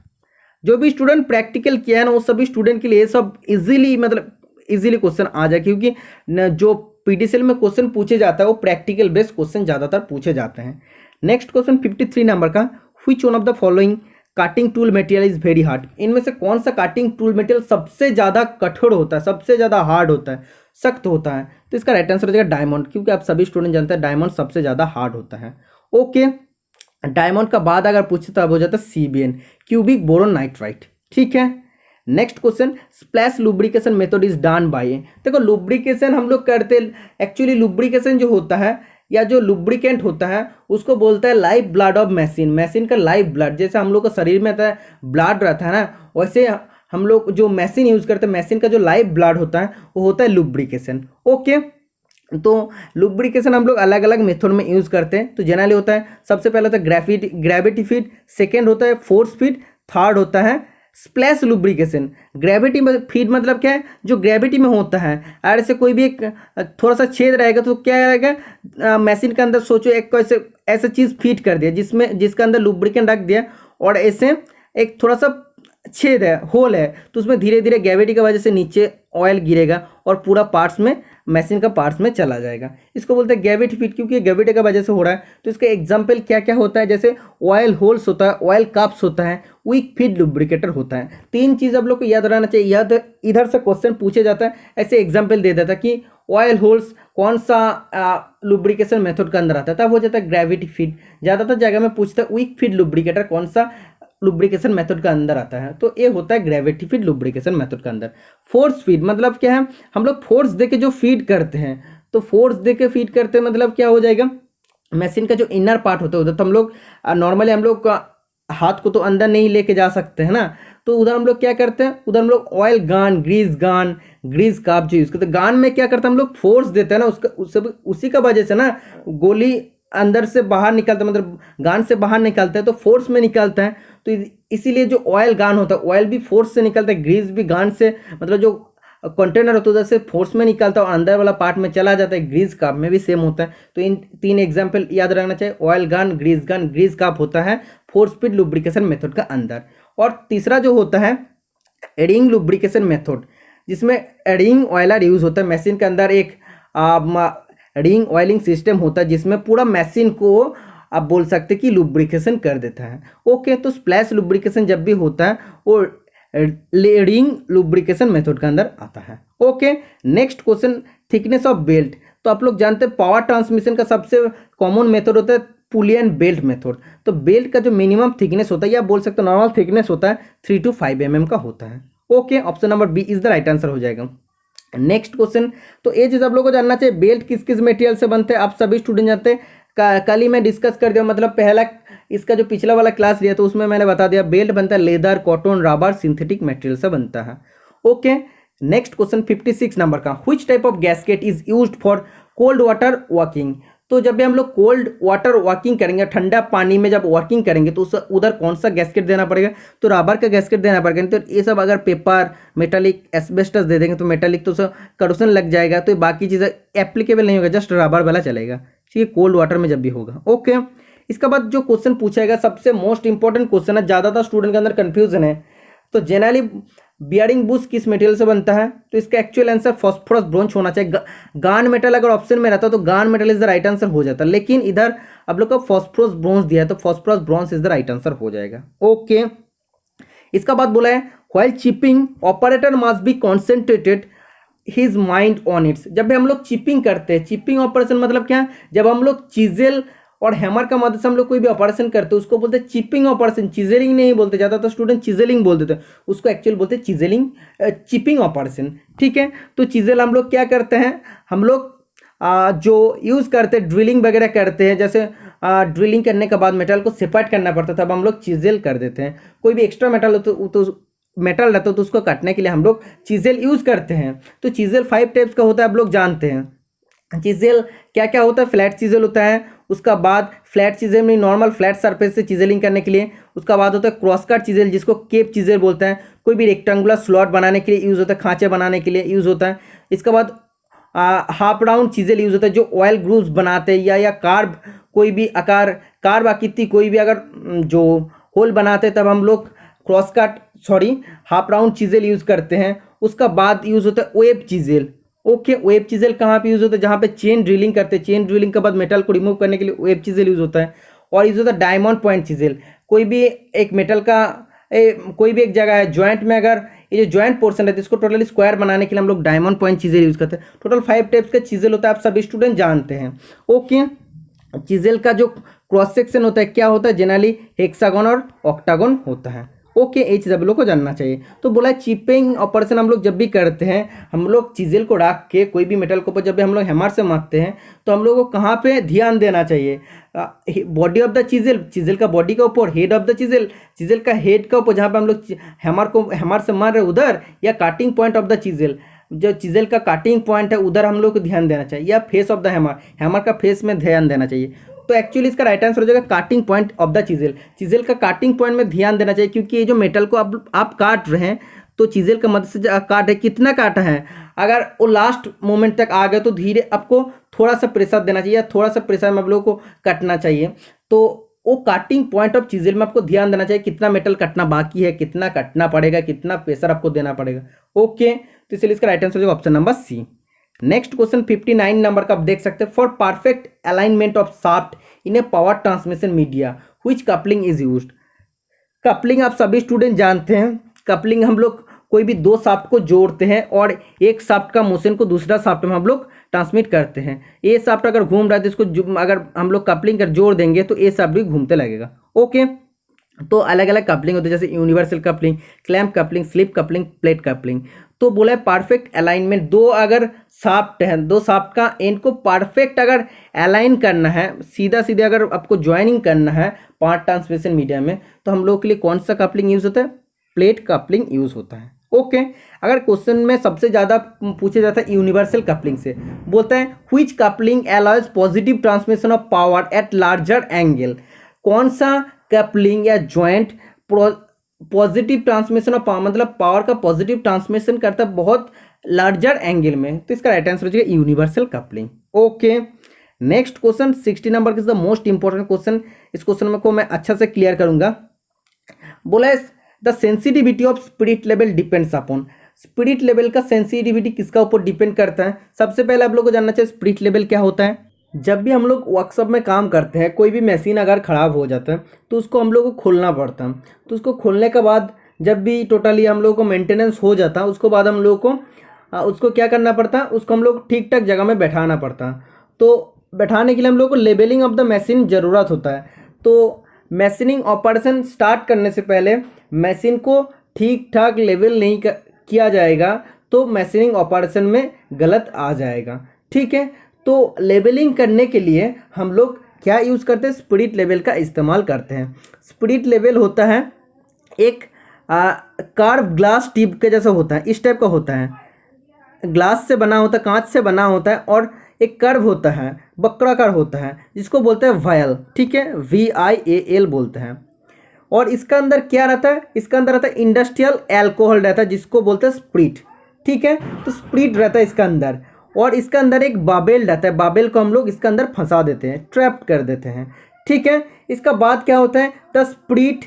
जो भी स्टूडेंट प्रैक्टिकल किया है ना, वो सभी स्टूडेंट के लिए ये सब इजीली क्वेश्चन आ जाए, क्योंकि जो पीटीसीएल में क्वेश्चन पूछे जाता है वो प्रैक्टिकल बेस्ड क्वेश्चन ज्यादातर पूछे जाते हैं। नेक्स्ट क्वेश्चन 53 नंबर का, which one of the following cutting tool material is very hard. इनमें से कौन सा काटिंग टूल मटेरियल सबसे ज्यादा कठोर होता है, सबसे ज्यादा हार्ड होता है, सख्त होता है? तो इसका राइट आंसर हो जाएगा डायमंड, क्योंकि आप सभी स्टूडेंट जानते हैं डायमंड सबसे ज्यादा हार्ड होता है। ओके, डायमंड का बाद अगर पूछे तो अब हो जाता है CBN, क्यूबिक बोरोन नाइट्राइट। ठीक है, next question, splash lubrication method is done by. देखो लुब्रिकेशन हम लोग करते, एक्चुअली लुब्रिकेशन जो होता है या जो लुब्रिकेंट होता है उसको बोलता है live blood of machine. Machine का लाइव ब्लड, जैसे हम लोग का शरीर में ब्लड रहता है ना, वैसे हम लोग जो मशीन यूज करते हैं, मशीन का जो लाइव ब्लड होता है वो होता है लुब्रिकेशन। ओके, तो लुब्रिकेशन हम लोग अलग अलग मेथड में यूज करते हैं। तो जनरली होता है, सबसे पहले होता है ग्रेविटी फीड, सेकेंड होता है फोर्स फीड, थर्ड होता है स्प्लैश लुब्रिकेशन। ग्रेविटी फीड मतलब क्या है? जो ग्रेविटी में होता है, अगर ऐसे कोई भी एक थोड़ा सा छेद रहेगा तो क्या रहेगा, मशीन के अंदर सोचो एक ऐसा चीज़ फीड कर दिया जिसके अंदर लुब्रिकेंट रख दिया, और ऐसे एक थोड़ा सा छेद है, होल है, तो उसमें धीरे धीरे ग्रेविटी की वजह से नीचे ऑयल गिरेगा और पूरा पार्ट्स में, मशीन का पार्ट्स में चला जाएगा। इसको बोलते हैं ग्रेविटी फीड, क्योंकि ग्रेविटी की वजह से हो रहा है। तो इसका एग्जांपल क्या क्या होता है? जैसे ऑयल होल्स होता है, ऑयल कप्स होता है, वीक फीड लुब्रिकेटर होता है। तीन चीज़ आप लोग को याद रहना चाहिए। याद इधर से क्वेश्चन पूछे जाता है, ऐसे एग्जाम्पल दे देता कि ऑयल होल्स कौन सा लुब्रिकेशन मेथड के अंदर आता है, तब हो जाता है ग्रेविटी फीड। ज़्यादातर जगह में पूछता है वीक फीड लुब्रिकेटर कौन सा लुब्रिकेशन मेथड का अंदर आता है, तो ये होता है ग्रेविटी फीड लुब्रिकेशन मेथड का अंदर। फोर्स फीड मतलब क्या है? हम लोग फोर्स दे के जो फीड करते हैं, तो फोर्स दे के फीड करते हैं मतलब क्या हो जाएगा, मशीन का जो इनर पार्ट होता है उधर तो हम लोग नॉर्मली हम लोग हाथ को तो अंदर नहीं लेके जा सकते हैं ना, तो उधर हम लोग क्या करते हैं, उधर हम लोग ऑयल गान, ग्रीस काप जो यूज करते हैं। गान में क्या करते हैं हम लोग, फोर्स देते हैं ना, उसी का वजह से ना गोली अंदर से बाहर निकलता है, मतलब गान से बाहर निकलता है तो फोर्स में निकलता है। तो इसीलिए जो ऑयल गान होता है, ऑयल भी फोर्स से निकलता है, ग्रीस भी गान से, मतलब जो कंटेनर होता है उधर से फोर्स में निकलता है और अंदर वाला पार्ट में चला जाता है। ग्रीस काप में भी सेम होता है। तो इन तीन एग्जाम्पल याद रखना चाहिए, ऑयल गान, ग्रीस काप होता है फोर्स फीड लुब्रिकेशन मेथड का अंदर। और तीसरा जो होता है एडिंग लुब्रिकेशन मेथड, जिसमें एडिंग ऑयलर यूज होता है। मशीन के अंदर एक रिंग ऑयलिंग सिस्टम होता है जिसमें पूरा मशीन को आप बोल सकते कि लुब्रिकेशन कर देता है। ओके, तो स्प्लैश लुब्रिकेशन जब भी होता है वो रिंग लुब्रिकेशन मेथड के अंदर आता है। Okay, next question, thickness of belt. तो आप लोग जानते हैं पावर ट्रांसमिशन का सबसे कॉमन मेथड होता है पुली एंड बेल्ट मेथड। तो बेल्ट का जो मिनिमम थिकनेस होता है या बोल सकते हो नॉर्मल थिकनेस होता है 3 to 5 mm का होता है। Okay, option number B is the right answer हो जाएगा। नेक्स्ट क्वेश्चन, तो ये चीज आप लोगों को जानना चाहिए, बेल्ट किस किस मटेरियल से बनते हैं आप सभी स्टूडेंट जानते हैं। कल ही मैं डिस्कस कर दिया, मतलब पहला इसका जो पिछला वाला क्लास लिया तो उसमें मैंने बता दिया बेल्ट बनता है leather, cotton, rubber, synthetic material से बनता है। ओके, नेक्स्ट क्वेश्चन 56 नंबर का, which type of gasket is used for cold water working. तो जब भी हम लोग कोल्ड वाटर वर्किंग करेंगे, ठंडा पानी में जब वर्किंग करेंगे तो उस उधर कौन सा गैस्केट देना पड़ेगा, तो रबर का गैस्केट देना पड़ेगा। नहीं तो ये सब अगर पेपर मेटालिक एस्बेस्टस दे देंगे तो मेटालिक तो सब करोसन लग जाएगा, तो बाकी चीज़ें एप्लीकेबल नहीं होगा, जस्ट रबर वाला चलेगा। ठीक है, कोल्ड वाटर में जब भी होगा। ओके, इसके बाद जो क्वेश्चन पूछेगा सबसे मोस्ट इंपॉर्टेंट क्वेश्चन है, ज़्यादातर स्टूडेंट के अंदर कन्फ्यूजन है। तो जनरली बियरिंग बुश किस मटेरियल से बनता है, तो इसका एक्चुअल आंसर फॉस्फोरस ब्रोंज होना चाहिए। गान मेटल अगर ऑप्शन में रहता तो गान metal is the right answer हो जाता, लेकिन इधर आप लोग को फॉस्फोरस ब्रोंज दिया है तो phosphorus bronze is the right answer हो जाएगा। ओके, इसका बाद बोला है while chipping operator must be concentrated his mind on it's. जब भी हम लोग चिपिंग करते हैं, चिपिंग ऑपरेशन मतलब क्या, जब हम लोग चिजेल और हैमर का मदद से हम लोग कोई भी ऑपरेशन करते हैं उसको बोलते हैं चिपिंग ऑपरेशन, चिजेलिंग नहीं बोलते, ज़्यादातर स्टूडेंट चिजेलिंग बोल देते हैं, उसको एक्चुअल बोलते हैं चिजेलिंग, चिपिंग ऑपरेशन। ठीक है, तो चिजेल हम लोग क्या करते हैं, हम लोग जो यूज़ करते हैं ड्रिलिंग वगैरह करते हैं, जैसे ड्रिलिंग करने के बाद मेटल को सेपरेट करना पड़ता है, तब हम लोग चिजेल कर देते हैं। कोई भी एक्स्ट्रा मेटल हो तो मेटल रहता है तो उसको काटने के लिए हम लोग चिजेल यूज़ करते हैं। तो चिजेल 5 टाइप्स का होता है, आप लोग जानते हैं। चिजेल क्या क्या होता है, फ्लैट चिजेल होता है, उसका बाद फ्लैट चिजेल में नॉर्मल फ्लैट सरफेस से चिजेलिंग करने के लिए, उसका बाद होता है क्रॉस कट चिजेल जिसको केप चिजेल बोलते हैं, कोई भी रेक्टेंगुलर स्लॉट बनाने के लिए यूज़ होता है, खांचे बनाने के लिए यूज़ होता है। इसके बाद हाफ राउंड चिजेल यूज़ होता है जो ऑयल ग्रूव्स बनाते हैं या कार्ब कोई भी आकार, कार्ब आकृति कोई भी अगर जो होल बनाते हैं तब हम लोग cross cut half round chisel use करते हैं। उसका बाद यूज़ होता है web chisel. Okay, web chisel कहाँ पे यूज़ होता है, जहाँ पे चेन ड्रिलिंग करते हैं, चेन ड्रिलिंग के बाद मेटल को रिमूव करने के लिए वेब चिजेल यूज़ होता है। और यूज़ होता है डायमंड पॉइंट चिजेल, कोई भी एक मेटल का कोई भी एक जगह है जॉइंट में, अगर ये जो जॉइंट पोर्शन है इसको टोटली स्क्वायर बनाने के लिए हम लोग डायमंड पॉइंट चिजेल यूज़ करते हैं। टोटल 5 टाइप्स का चिजेल होता है, आप सभी स्टूडेंट जानते हैं। ओके, चिजेल का जो क्रॉस सेक्शन होता है क्या होता है, जनरली हेक्सागन और ऑक्टागन होता है। ओके, ये चीज़ आप लोग को जानना चाहिए। तो बोला चिपिंग ऑपरेशन हम लोग जब भी करते हैं, हम लोग चिजेल को रख के कोई भी मेटल के ऊपर जब भी हम लोग हैमर से मारते हैं तो हम लोग को कहाँ पे ध्यान देना चाहिए, बॉडी ऑफ द चिजेल, चिजेल का बॉडी के ऊपर, हेड ऑफ द चिजेल, चिजेल का हेड के ऊपर जहाँ पे हम लोग हैमर से मार रहे उधर, या काटिंग पॉइंट ऑफ द चिजेल, जो चिजेल का काटिंग पॉइंट है उधर हम लोग को ध्यान देना चाहिए, या face of the hammer, hammer का फेस में ध्यान देना चाहिए। तो एक्चुअली इसका राइट आंसर हो जाएगा काटिंग पॉइंट ऑफ द चिजेल, चिजेल का काटिंग पॉइंट में ध्यान देना चाहिए, क्योंकि ये जो मेटल को आप काट रहे हैं तो चिजेल का मदद से काट है, कितना काटा है, अगर वो लास्ट मोमेंट तक आ गए तो धीरे आपको थोड़ा सा प्रेशर देना चाहिए, या थोड़ा सा प्रेशर में आप लोगों को काटना चाहिए। तो वो काटिंग पॉइंट ऑफ चिजेल में आपको ध्यान देना चाहिए, कितना मेटल कटना बाकी है, कितना कटना पड़ेगा, कितना प्रेशर आपको देना पड़ेगा। ओके, तो इसलिए इसका राइट आंसर हो जाएगा option number C. Next question 59 number का आप देख सकते हैं, for perfect alignment of shaft in a power transmission media which coupling is used. Coupling आप सभी स्टूडेंट जानते हैं, कपलिंग हम लोग कोई भी दो शाफ्ट को जोड़ते हैं और एक शाफ्ट का मोशन को दूसरा शाफ्ट में हम लोग ट्रांसमिट करते हैं। ए शाफ्ट अगर घूम रहा है तो इसको अगर हम लोग कपलिंग कर जोड़ देंगे तो ए शाफ्ट भी घूमते लगेगा। ओके, तो अलग अलग कपलिंग होती है, जैसे universal coupling, clamp coupling, slip coupling, plate coupling. तो बोला है परफेक्ट अलाइनमेंट, दो अगर शाफ्ट है, दो शाफ्ट का एंड को परफेक्ट अगर अलाइन करना है, सीधा सीधे अगर आपको ज्वाइनिंग करना है पावर ट्रांसमिशन मीडिया में, तो हम लोग के लिए कौन सा कपलिंग यूज होता है, प्लेट कपलिंग यूज होता है। ओके, अगर क्वेश्चन में सबसे ज़्यादा पूछा जाता है यूनिवर्सल कपलिंग से, बोलता है which coupling allows positive transmission of power at larger angle, कौन सा कपलिंग या joint positive transmission of power, मतलब पावर का पॉजिटिव ट्रांसमिशन करता है बहुत लार्जर एंगल में, तो इसका राइट आंसर हो जाएगा universal coupling. Okay, next question 60 number is the most important question, इस क्वेश्चन को मैं अच्छा से क्लियर करूंगा। बोला है the sensitivity of spirit level depends upon, spirit level का सेंसिटिविटी किसका ऊपर डिपेंड करता है। सबसे पहले आप लोग को जानना चाहिए स्पिरिट लेवल क्या होता है। जब भी हम लोग वर्कशॉप में काम करते हैं, कोई भी मशीन अगर ख़राब हो जाता है तो उसको हम लोग को खोलना पड़ता है, तो उसको खोलने के बाद जब भी टोटली हम लोग को मेंटेनेंस हो जाता है, उसको बाद हम लोग को उसको क्या करना पड़ता है, उसको हम लोग ठीक ठाक जगह में बैठाना पड़ता है। तो बैठाने के लिए हम लोग को लेबलिंग ऑफ द मशीन ज़रूरत होता है। तो मशीनिंग ऑपरेशन स्टार्ट करने से पहले मशीन को ठीक ठाक लेवल नहीं किया जाएगा तो मशीनिंग ऑपरेशन में गलत आ जाएगा। ठीक है, तो लेबलिंग करने के लिए हम लोग क्या यूज़ करते हैं, स्पिरिट लेवल का इस्तेमाल करते हैं। स्पिरिट लेवल होता है एक कार्व ग्लास ट्यूब के जैसा होता है, इस टाइप का होता है, ग्लास से बना होता है, कांच से बना होता है, और एक कर्व होता है, वक्राकार होता है, जिसको बोलते हैं वायल, ठीक है, VIAL बोलते हैं। और इसका अंदर क्या रहता है, इसका अंदर रहता है इंडस्ट्रियल एल्कोहल रहता है, जिसको बोलते हैं स्प्रिट, ठीक है। तो स्प्रिट रहता है इसका अंदर, और इसका अंदर एक बाबेल रहता है, बाबेल को हम लोग इसके अंदर फंसा देते हैं, ट्रैप कर देते हैं, ठीक है। इसका बाद क्या होता है, द स्प्रिट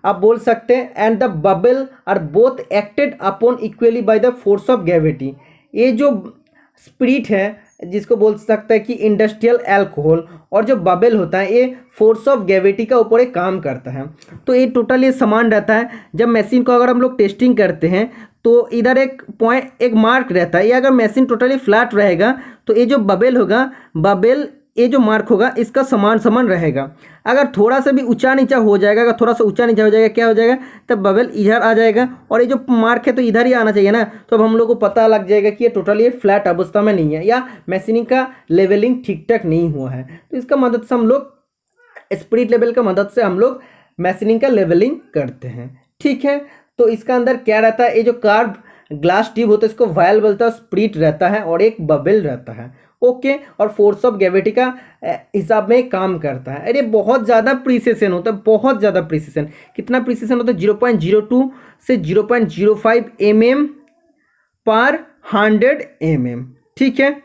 आप बोल सकते हैं and the bubble are both acted upon equally by the force of gravity. ये जो स्प्रिट है, जिसको बोल सकते हैं कि इंडस्ट्रियल एल्कोहल, और जो बबल होता है, ये फोर्स ऑफ ग्रेविटी का ऊपर एक काम करता है। तो ये टोटल ये समान रहता है। जब मशीन को अगर हम लोग टेस्टिंग करते हैं तो इधर एक पॉइंट, एक मार्क रहता है। ये अगर मशीन टोटली फ्लैट रहेगा तो ये जो बबल होगा, बबल ये जो मार्क होगा इसका समान समान रहेगा। अगर थोड़ा सा भी ऊंचा नीचा हो जाएगा, अगर थोड़ा सा ऊंचा नीचा हो जाएगा, क्या हो जाएगा, तब बबल इधर आ जाएगा, और ये जो मार्क है तो इधर ही आना चाहिए ना। तो अब हम लोग को पता लग जाएगा कि ये टोटली ये फ्लैट अवस्था में नहीं है, या मशीनिंग का लेवलिंग ठीक ठाक नहीं हुआ है। तो इसका मदद से हम लोग स्पिरिट लेवल का मदद से हम लोग मशीनिंग का लेवलिंग करते हैं, ठीक है। तो इसका अंदर क्या रहता है, ये जो कार्ब ग्लास ट्यूब होता है इसको वायल बोलता है, स्प्रिट रहता है और एक बबल रहता है, ओके। और फोर्स ऑफ ग्रेविटी का हिसाब में काम करता है। अरे बहुत ज़्यादा प्रिसिशन होता है, बहुत ज़्यादा प्रिसिशन। कितना प्रिसिशन होता है, 0.02 से 0.05 mm पर 100 mm, ठीक है।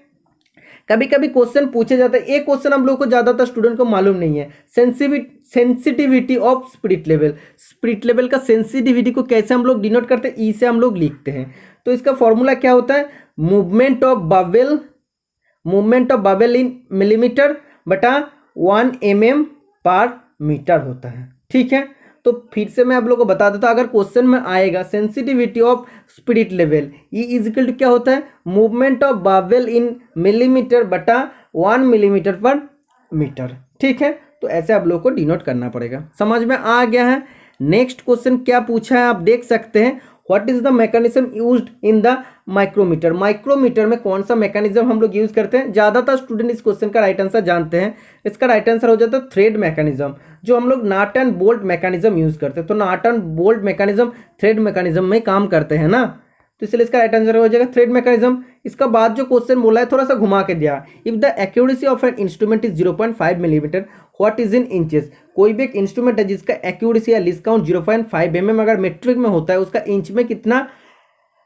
कभी कभी क्वेश्चन पूछे जाता है, एक क्वेश्चन हम लोग को ज़्यादातर स्टूडेंट को मालूम नहीं है, sensitivity of spirit level. Spirit level का सेंसिटिविटी को कैसे हम लोग डिनोट करते हैं, ई से हम लोग लिखते हैं। तो इसका फॉर्मूला क्या होता है, movement of bubble in millimetre बटा 1 mm पर मीटर होता है, ठीक है। तो फिर से मैं आप लोगों को बता देता हूँ, अगर क्वेश्चन में आएगा sensitivity of spirit level, is equal to क्या होता है, movement of bubble in millimetre बटा 1 मिलीमीटर पर मीटर, ठीक है। तो ऐसे आप लोगों को डिनोट करना पड़ेगा। समझ में आ गया है। नेक्स्ट क्वेश्चन क्या पूछा है आप देख सकते हैं, what is the mechanism used in the micrometer. Micrometer में कौन सा मैकेनिज्म हम लोग यूज करते हैं, ज़्यादातर स्टूडेंट इस क्वेश्चन का राइट आंसर जानते हैं। इसका राइट आंसर हो जाता है थ्रेड मैकेनिज्म, जो हम लोग nut and bolt mechanism use करते हैं। तो nut and bolt mechanism thread mechanism में काम करते हैं ना, तो इसलिए इसका राइट आंसर हो जाएगा थ्रेड मैकेनिज्म। इसका बाद जो क्वेश्चन बोला है थोड़ा सा घुमा के दिया, if the accuracy of an instrument is 0.5 millimetre what is in inches. कोई भी एक इंस्ट्रूमेंट है जिसका एक्यूरेसी या लिस्ट काउंट 0.5 mm अगर मेट्रिक में होता है, उसका इंच में कितना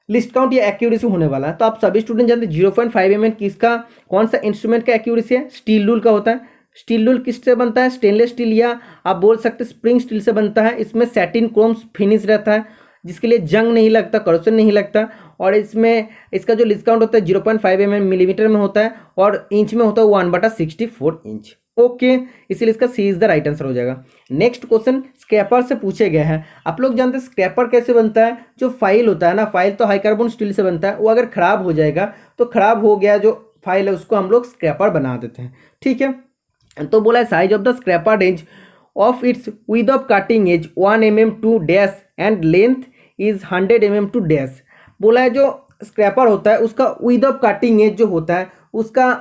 लिस्ट काउंट या एक्यूरेसी होने वाला है। तो आप सभी स्टूडेंट जानते हैं 0.5 mm किसका, कौन सा इंस्ट्रूमेंट का एक्यूरेसी है, स्टील रूल का होता है। स्टील रूल किससे बनता है, स्टेनलेस स्टील या आप बोल सकते स्प्रिंग स्टील से बनता है। इसमें सैटिन क्रोम फिनिश रहता है, जिसके लिए जंग नहीं लगता, करोशन नहीं लगता। और इसमें इसका जो लिस्ट काउंट होता है 0.5 mm मिलीमीटर में होता है, और इंच में होता है 1/64 इंच, ओके। इसीलिए इसका सी इज द राइट आंसर हो जाएगा। नेक्स्ट क्वेश्चन स्क्रैपर से पूछे गए हैं। आप लोग जानते हैं स्क्रैपर कैसे बनता है, जो फाइल होता है ना, फाइल तो हाई कार्बन स्टील से बनता है, वो अगर खराब हो जाएगा तो खराब हो गया जो फाइल है उसको हम लोग स्क्रैपर बना देते हैं, ठीक है। तो बोला है size of the scraper range of its width of cutting edge 1 mm to dash and length is 100 mm to dash. बोला है जो स्क्रैपर होता है उसका विथ ऑफ कटिंग एज जो होता है उसका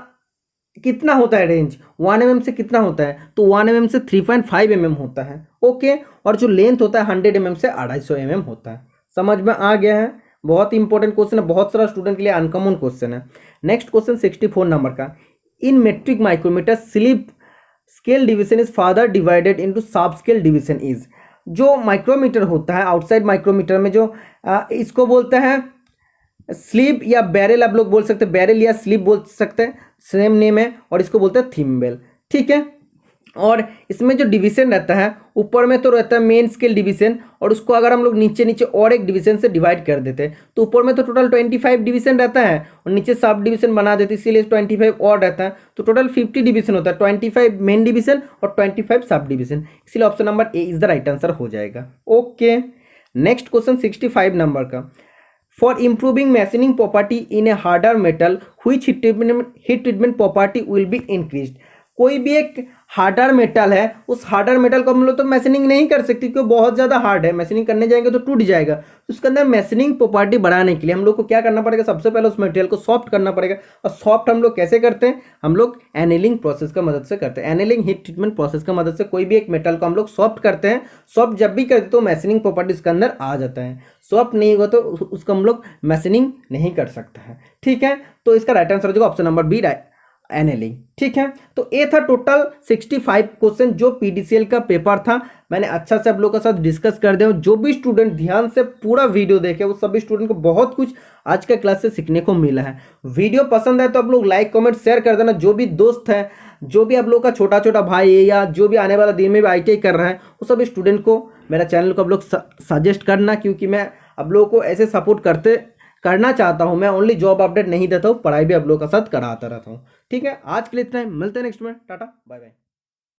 कितना होता है रेंज, 1 mm से कितना होता है, तो 1 mm से 3.5 mm होता है, ओके। और जो लेंथ होता है 100 mm से 250 mm होता है। समझ में आ गया है। बहुत इंपॉर्टेंट क्वेश्चन है, बहुत सारा स्टूडेंट के लिए अनकॉमन क्वेश्चन है। नेक्स्ट क्वेश्चन 64 नंबर का, in metric micrometer slip scale division is further divided into sub scale division is. जो माइक्रोमीटर होता है आउटसाइड माइक्रोमीटर में जो इसको बोलते हैं स्लीप या बैरल, आप लोग बोल सकते हैं बैरल या स्लीप बोल सकते हैं, सेम नेम है। और इसको बोलते हैं थिम्बल, ठीक है। और इसमें जो डिवीजन रहता है ऊपर में तो रहता है मेन स्केल डिवीजन, और उसको अगर हम लोग नीचे नीचे और एक डिवीजन से डिवाइड कर देते हैं तो ऊपर में तो टोटल 25 डिवीजन रहता है और नीचे सब डिवीजन बना देते हैं, इसीलिए 25 और रहता है। तो टोटल 50 डिवीजन होता है, 25 मेन डिवीजन और 25 सब डिवीजन, इसीलिए option number A is the right answer हो जाएगा, ओके। नेक्स्ट क्वेश्चन 65 नंबर का, for improving machining property in a harder metal which heat treatment property will be increased. कोई भी एक हार्डर मेटल है, उस हार्डर मेटल को हम लोग तो मैशिनिंग नहीं कर सकते क्योंकि बहुत ज़्यादा हार्ड है, मैशिनिंग करने जाएंगे तो टूट जाएगा। तो उसके अंदर मैशिनिंग प्रॉपर्टी बढ़ाने के लिए हम लोग को क्या करना पड़ेगा, सबसे पहले उस मटेरियल को सॉफ्ट करना पड़ेगा। और सॉफ्ट हम लोग कैसे करते हैं, हम लोग एनेलिंग प्रोसेस का मदद से करते हैं। एनेलिंग हीट ट्रीटमेंट प्रोसेस का मदद से कोई भी एक मेटल को हम लोग सॉफ्ट करते हैं। सॉफ्ट जब भी करते तो मैशिनिंग प्रॉपर्टी उसके अंदर आ जाता है, सॉफ्ट नहीं होगा तो उसको हम लोग मैशिनिंग नहीं कर सकते हैं, ठीक है। तो इसका राइट आंसर हो जाएगा ऑप्शन नंबर बी, एनएलई। ठीक है, तो ये था टोटल 65 क्वेश्चन जो पीडीसीएल का पेपर था। मैंने अच्छा से आप लोगों के साथ डिस्कस कर दिया। जो भी स्टूडेंट ध्यान से पूरा वीडियो देखे वो सभी स्टूडेंट को बहुत कुछ आज के क्लास से सीखने को मिला है। वीडियो पसंद है तो आप लोग लाइक कमेंट शेयर कर देना। जो भी दोस्त है, जो भी आप लोग का छोटा छोटा भाई है या जो भी आने वाला दिन में भी आईटीआई कर रहा है, वो सभी स्टूडेंट को मेरा चैनल को आप लोग सजेस्ट करना, क्योंकि मैं आप लोगों को ऐसे सपोर्ट करना चाहता हूं। मैं ओनली जॉब अपडेट नहीं देता हूं, पढ़ाई भी आप लोगों के साथ कराता रहता हूं। ठीक है, आज के लिए इतना ही, मिलते हैं नेक्स्ट में, टाटा बाय बाय।